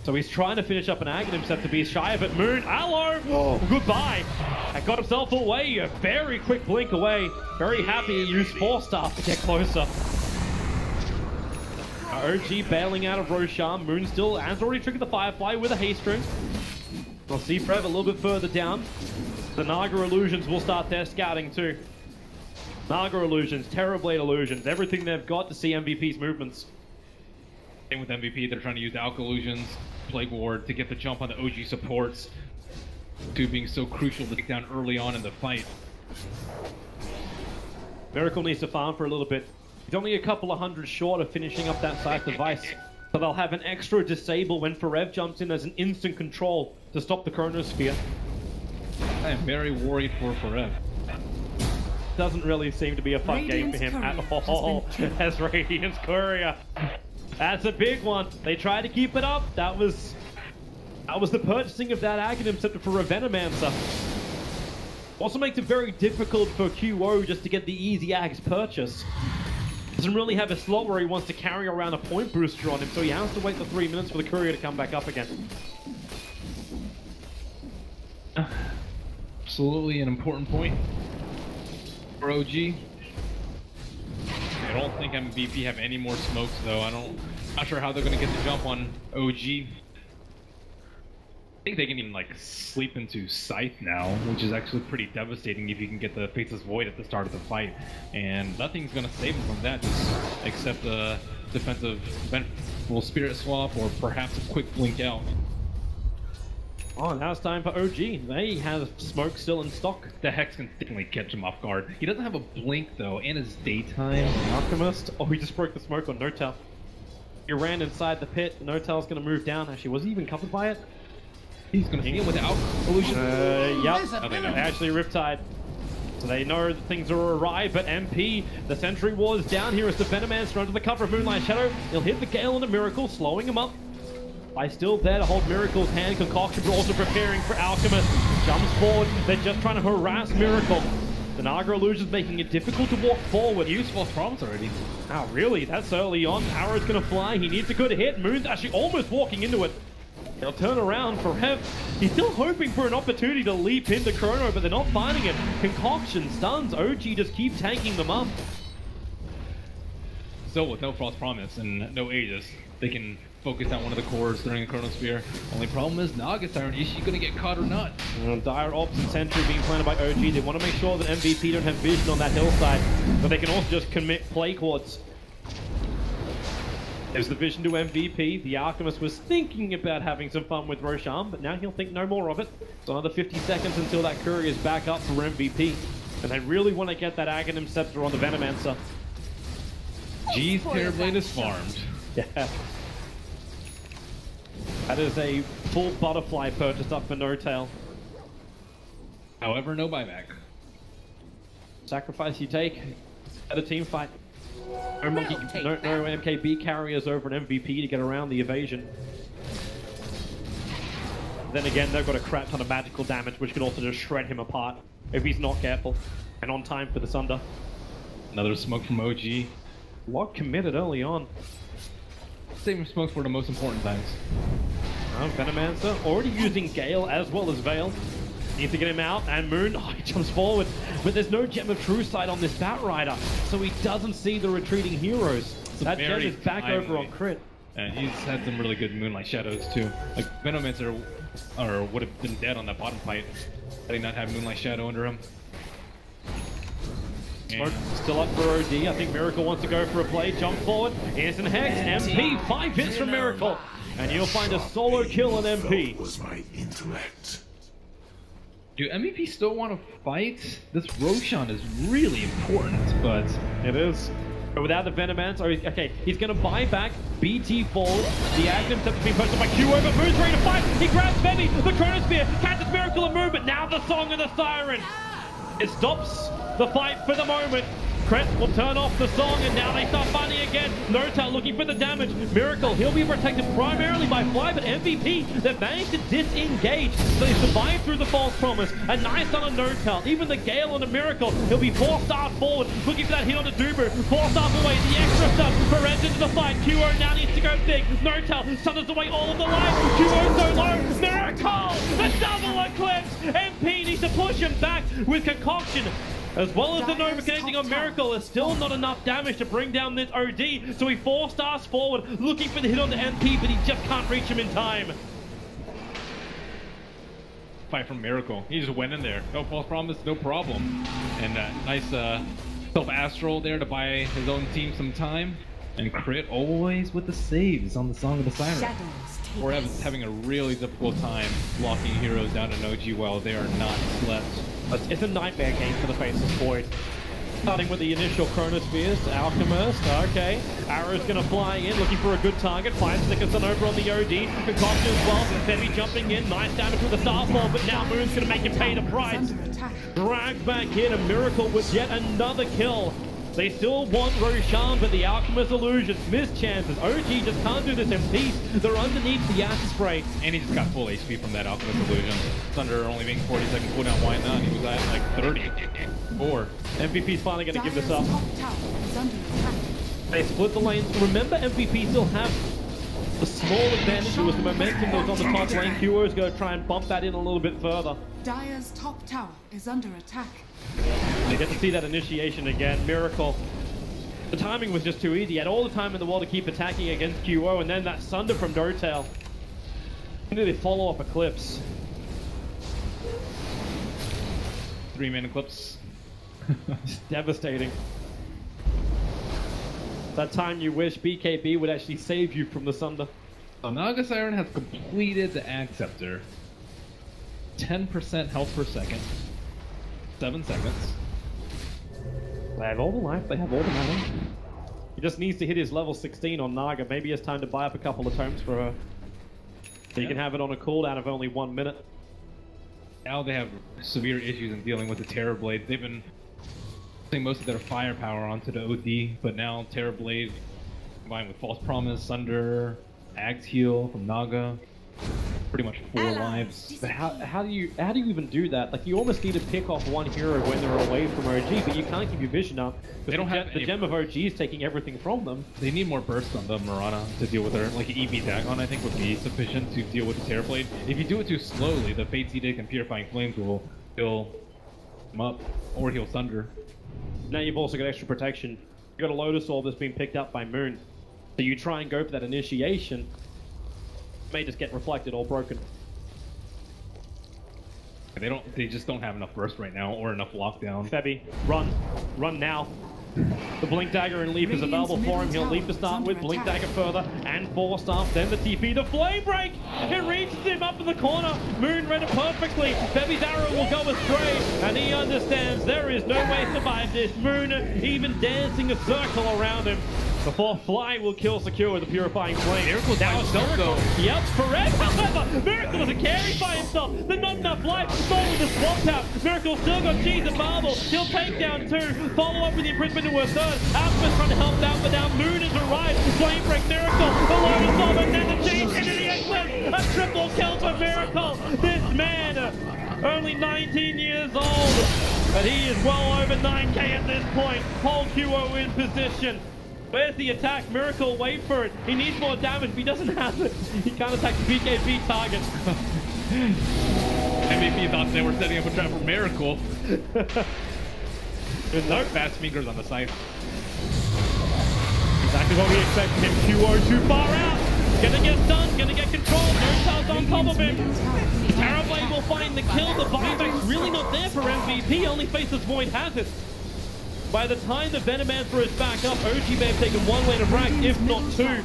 Speaker 5: So he's trying to finish up an Aghanim set to be shy of it. Moon, hello! Oh, goodbye! And got himself away. A very quick blink away. Very happy he used Force Staff to get closer. OG bailing out of Roshan. Moon still has already triggered the Firefly with a haste string. We'll see Forever a little bit further down. The Naga Illusions will start their scouting too. Naga Illusions, Terrorblade Illusions, everything they've got to see MVP's movements.
Speaker 7: Same with MVP, they're trying to use the Alk Illusions, Plague Ward to get the jump on the OG supports. 2 being so crucial to take down early on in the fight.
Speaker 5: Miracle needs to farm for a little bit. He's only a couple of hundred short of finishing up that Scythe device. So they'll have an extra disable when Forev jumps in as an instant control to stop the Chronosphere.
Speaker 7: I am very worried for Forev.
Speaker 5: Doesn't really seem to be a fun game for him at all as Radiance Courier. That's a big one. They tried to keep it up. That was the purchasing of that Aghanim Scepter for a Venomancer. Also makes it very difficult for QO just to get the easy axe purchase. Doesn't really have a slot where he wants to carry around a point booster on him, so he has to wait the 3 minutes for the courier to come back up again.
Speaker 7: Absolutely an important point for OG. I don't think MVP have any more smokes though. Not sure how they're gonna get the jump on OG. I think they can even like sleep into Scythe now, which is actually pretty devastating if you can get the Faceless Void at the start of the fight. And nothing's gonna save them from that, just except a defensive Vengeful Spirit swap or perhaps a quick blink out.
Speaker 5: Oh, now it's time for OG. They have smoke still in stock.
Speaker 7: The Hex can definitely catch him off guard. He doesn't have a blink though, and his daytime.
Speaker 5: Alchemist. Oh, he just broke the smoke on Notel. He ran inside the pit. Notel's gonna move down. Actually, was he even covered by it?
Speaker 7: He's gonna hit him without illusion.
Speaker 5: Yep.
Speaker 7: Oh, they know.
Speaker 5: Actually, Riptide. So they know that things are awry, but MP, the Sentry Ward's down here as the Venomancer under the cover of Moonlight Shadow. He'll hit the Gale and the Miracle, slowing him up. I still there to hold Miracle's hand. Concoction, but also preparing for Alchemist. Jumps forward. They're just trying to harass Miracle. The Naga Illusion's making it difficult to walk forward.
Speaker 7: Use false promise already.
Speaker 5: Oh, really? That's early on. Arrow's gonna fly. He needs a good hit. Moon's actually almost walking into it. They'll turn around for Rev. He's still hoping for an opportunity to leap into Chrono, but they're not finding him. Concoction stuns. OG just keep tanking them up.
Speaker 7: So with no Frost Promise and no Aegis, they can focus down one of the cores during a Chronosphere. Only problem is Naga Siren. Is she gonna get caught or not?
Speaker 5: Dire Ops and Sentry being planted by OG. They want to make sure that MVP don't have vision on that hillside, but they can also just commit play chords. There's the vision to MVP. The Alchemist was thinking about having some fun with Roshan, but now he'll think no more of it. It's another 50 seconds until that Courier is back up for MVP. And they really want to get that Aghanim Scepter on the Venomancer.
Speaker 7: G's Terrorblade is farmed.
Speaker 5: Yeah. That is a full butterfly purchase up for No Tail.
Speaker 7: However, no buyback.
Speaker 5: Sacrifice you take at a team fight. No MKB carriers over an MVP to get around the evasion. Then again, they've got a crap ton of magical damage, which can also just shred him apart if he's not careful and on time for the Sunder.
Speaker 7: Another smoke from OG.
Speaker 5: Lock committed early on.
Speaker 7: Saving smokes for the most important times.
Speaker 5: Venomancer already using Gale as well as Veil. Needs to get him out, and Moon, he jumps forward, but there's no Gem of True Sight on this Batrider, so he doesn't see the retreating heroes. That gem is back over on Crit.
Speaker 7: And he's had some really good Moonlight Shadows too. Like Venomancer would have been dead on that bottom fight had he not had Moonlight Shadow under him.
Speaker 5: Smoke still up for OD. I think Miracle wants to go for a play. Jump forward. Instant Hex. MP. 5 hits from Miracle. And you'll find a solo kill on MP.
Speaker 8: Was my intellect.
Speaker 7: Do MVP still want to fight? This Roshan is really important, but
Speaker 5: it is. But without the Venomancer, okay, he's going to buy back. BT falls. The Aghanim Scepter being posted by QO, but Moon's ready to fight. He grabs Benny. The Chronosphere catches Miracle and movement. Now the Song of the Siren. It stops the fight for the moment. Kret will turn off the song, and now they start fighting again. Notel looking for the damage. Miracle, he'll be protected primarily by Fly, but MVP, they've managed to disengage. So they survive through the false promise. A nice on a Notel. Even the Gale on a Miracle. He'll be 4-star forward, looking for that hit on the Dubu. 4 stars away, the extra stuff for Reds into the fight. QO now needs to go big. Notel summons away all of the life. QO so low. Miracle! The double eclipse! MP needs to push him back with Concoction. As well as the Nova connecting on Miracle, there's still not enough damage to bring down this OD, so he 4 stars forward, looking for the hit on the MP, but he just can't reach him in time.
Speaker 7: Fight from Miracle. He just went in there. No false promise, no problem. And nice self-astral there to buy his own team some time. And Crit always with the saves on the Song of the Siren. We're having a really difficult time blocking heroes down to OG while they are not slept.
Speaker 5: It's a nightmare game for the Faceless Void. Starting with the initial Chronospheres, Alchemist, okay. Arrow's gonna fly in, looking for a good target. 5 seconds on over on the OD. Concoction as well, Heavy jumping in, nice damage with the Starfall, but now Moon's gonna make him pay the price. Dragged back in, a Miracle with yet another kill. They still want Roshan, but the Alchemist illusions miss chances. OG just can't do this in peace. They're underneath the acid spray.
Speaker 7: And he just got full HP from that Alchemist illusion. Thunder only being 40 second cooldown, why not? He was at like 34.
Speaker 5: MVP's finally going to give this up.
Speaker 6: Top tower is under attack.
Speaker 5: They split the lanes. Remember, MVP still have the small advantage. It was the momentum that was on the top lane. QO is going to try and bump that in a little bit further.
Speaker 6: Dire's top tower is under attack.
Speaker 5: They get to see that initiation again. Miracle. The timing was just too easy. He had all the time in the world to keep attacking against QO, and then that Sunder from Dotail. When did they follow up Eclipse?
Speaker 7: 3-man Eclipse.
Speaker 5: It's devastating. That time you wish BKB would actually save you from the Sunder.
Speaker 7: So Naga Siren has completed the Acceptor. 10% health per second. 7 seconds.
Speaker 5: They have all the life, they have all the mana. He just needs to hit his level 16 on Naga. Maybe it's time to buy up a couple of tomes for her. So you can have it on a cooldown of only 1 minute.
Speaker 7: Now they have severe issues in dealing with the Terror Blade. They've been putting most of their firepower onto the OD, but now Terror Blade combined with False Promise, Sunder, Axe Heal from Naga. Pretty much 4 lives.
Speaker 5: But how do you even do that? Like, you almost need to pick off one hero when they're away from OG, but you can't keep your vision up.
Speaker 7: They don't have
Speaker 5: the gem of OG is taking everything from them.
Speaker 7: They need more burst on the Mirana to deal with her. Like an EV Dagon, I think, would be sufficient to deal with the Terror Blade. If you do it too slowly, the Fate's Edict and Purifying Flames will heal them up or heal Thunder.
Speaker 5: Now you've also got extra protection. You've got a Lotus Orb that's been picked up by Moon. So you try and go for that initiation. May just get reflected or broken.
Speaker 7: They just don't have enough burst right now or enough lockdown.
Speaker 5: Febby, run now. The Blink Dagger and Leap is available for him. He'll Leap to start with, Blink Dagger further, and Force off. Then the TP, the Flame Break! It reaches him up in the corner. Moon read it perfectly. Febby's arrow will go astray, and he understands there is no way to survive this. Moon even dancing a circle around him. Before Fly will kill Secure with the Purifying Flame.
Speaker 7: Miracle's by himself, though.
Speaker 5: Yep, forever. However, Miracle is a carry by himself. There's not enough life. Fall with the swamp out. Miracle still got Cheese and Marvel. He'll take down 2. Follow up with the imprisonment to a 3rd. Alpha's trying to help out, but now Moon has arrived. Flame Break Miracle. The Lotus Orb and then the Cheese into the Eclipse. A triple kill for Miracle. This man, only 19 years old, but he is well over 9k at this point. Whole QO in position. Where's the attack? Miracle, wait for it. He needs more damage, but he doesn't have it. He can't attack the BKB target.
Speaker 7: MVP thought they were setting up a trap for Miracle. There's no fast fingers on the site.
Speaker 5: Exactly what we expected him. QO too far out. Gonna get stunned, gonna get controlled. Notal's on top of him. Terrorblade will find the kill. The buyback's really not there for MVP. Only faces Void Hazard. By the time the Venomancer is back up, OG may have taken 1 lane of rack, if not 2.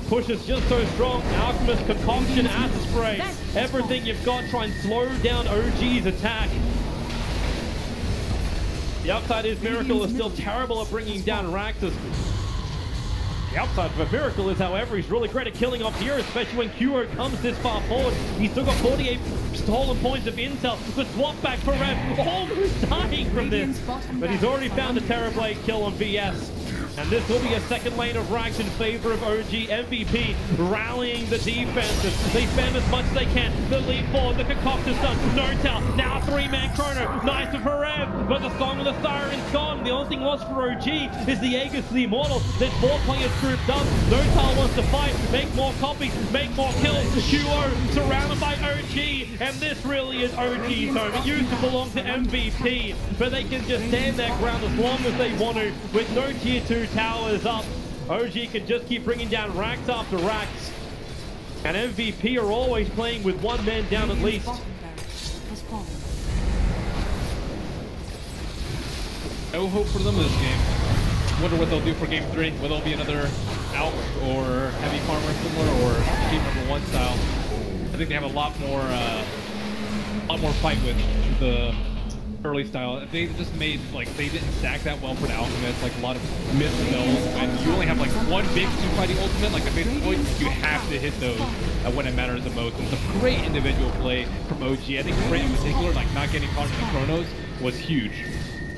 Speaker 5: Push is just so strong. Alchemist, Concoction, Acid Spray. Everything you've got, try and slow down OG's attack. The upside is Miracle is still terrible at bringing down Raxus. The upside for Miracle is, however, he's really great at killing off here, especially when QO comes this far forward. He's still got 48 stolen points of intel. The swap back for Rev, almost dying from this. But he's already found a Terrorblade kill on VS. And this will be a 2nd lane of Rax in favor of OG. MVP rallying the defenses. They spam as much as they can. The lead forward, the concocted stun, Notal, now 3-man chrono. Nice for Rev, but the Song of the Siren's gone. The only thing lost for OG is the Aegis, the Immortal. There's 4 players grouped up. Notal wants to fight, make more copies, make more kills. QO surrounded by OG, and this really is OG's home. It used to belong to MVP, but they can just stand their ground as long as they want to with no tier 2 towers up. OG can just keep bringing down racks after racks. And MVP are always playing with 1 man down at least.
Speaker 7: No hope for them this game. Wonder what they'll do for game 3. Will there be another Alp or Heavy Farmer similar or Team number 1 style? I think they have a lot more fight with the early style. They just made, like, they didn't stack that well for the Alchemist, like a lot of missed spells, and you only have like 1 big 2 fighting ultimate, like a big point, you have to hit those when it matters the most. And it's a great individual play from OG. I think Crit in particular, like not getting caught in the chronos was huge.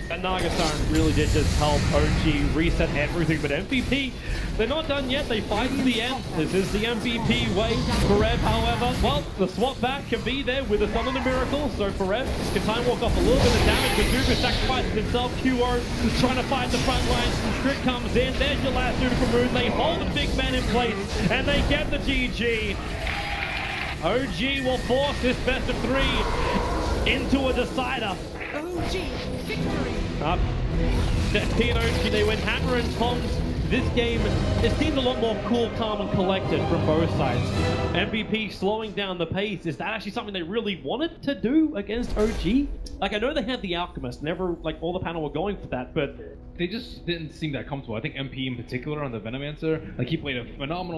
Speaker 5: That Naga Siren really did just help OG reset everything, but MVP, they're not done yet. They fight to the end. This is the MVP way. Farev, however, well, the swap back can be there with a Summon the Miracle, so Farev can time walk off a little bit of damage, but Duga sacrifices himself. QO trying to fight the front lines. Strick comes in. There's your last beautiful move. They hold the big man in place, and they get the GG. OG will force this best of 3 into a decider.
Speaker 6: OG victory.
Speaker 5: T and OG, they went hammer and tongs. This game, it seemed a lot more cool, calm, and collected from both sides. MVP slowing down the pace. Is that actually something they really wanted to do against OG? Like, I know they had the Alchemist, never, like, all the panel were going for that, but
Speaker 7: they just didn't seem that comfortable. I think MP in particular on the Venomancer, like, he played a phenomenal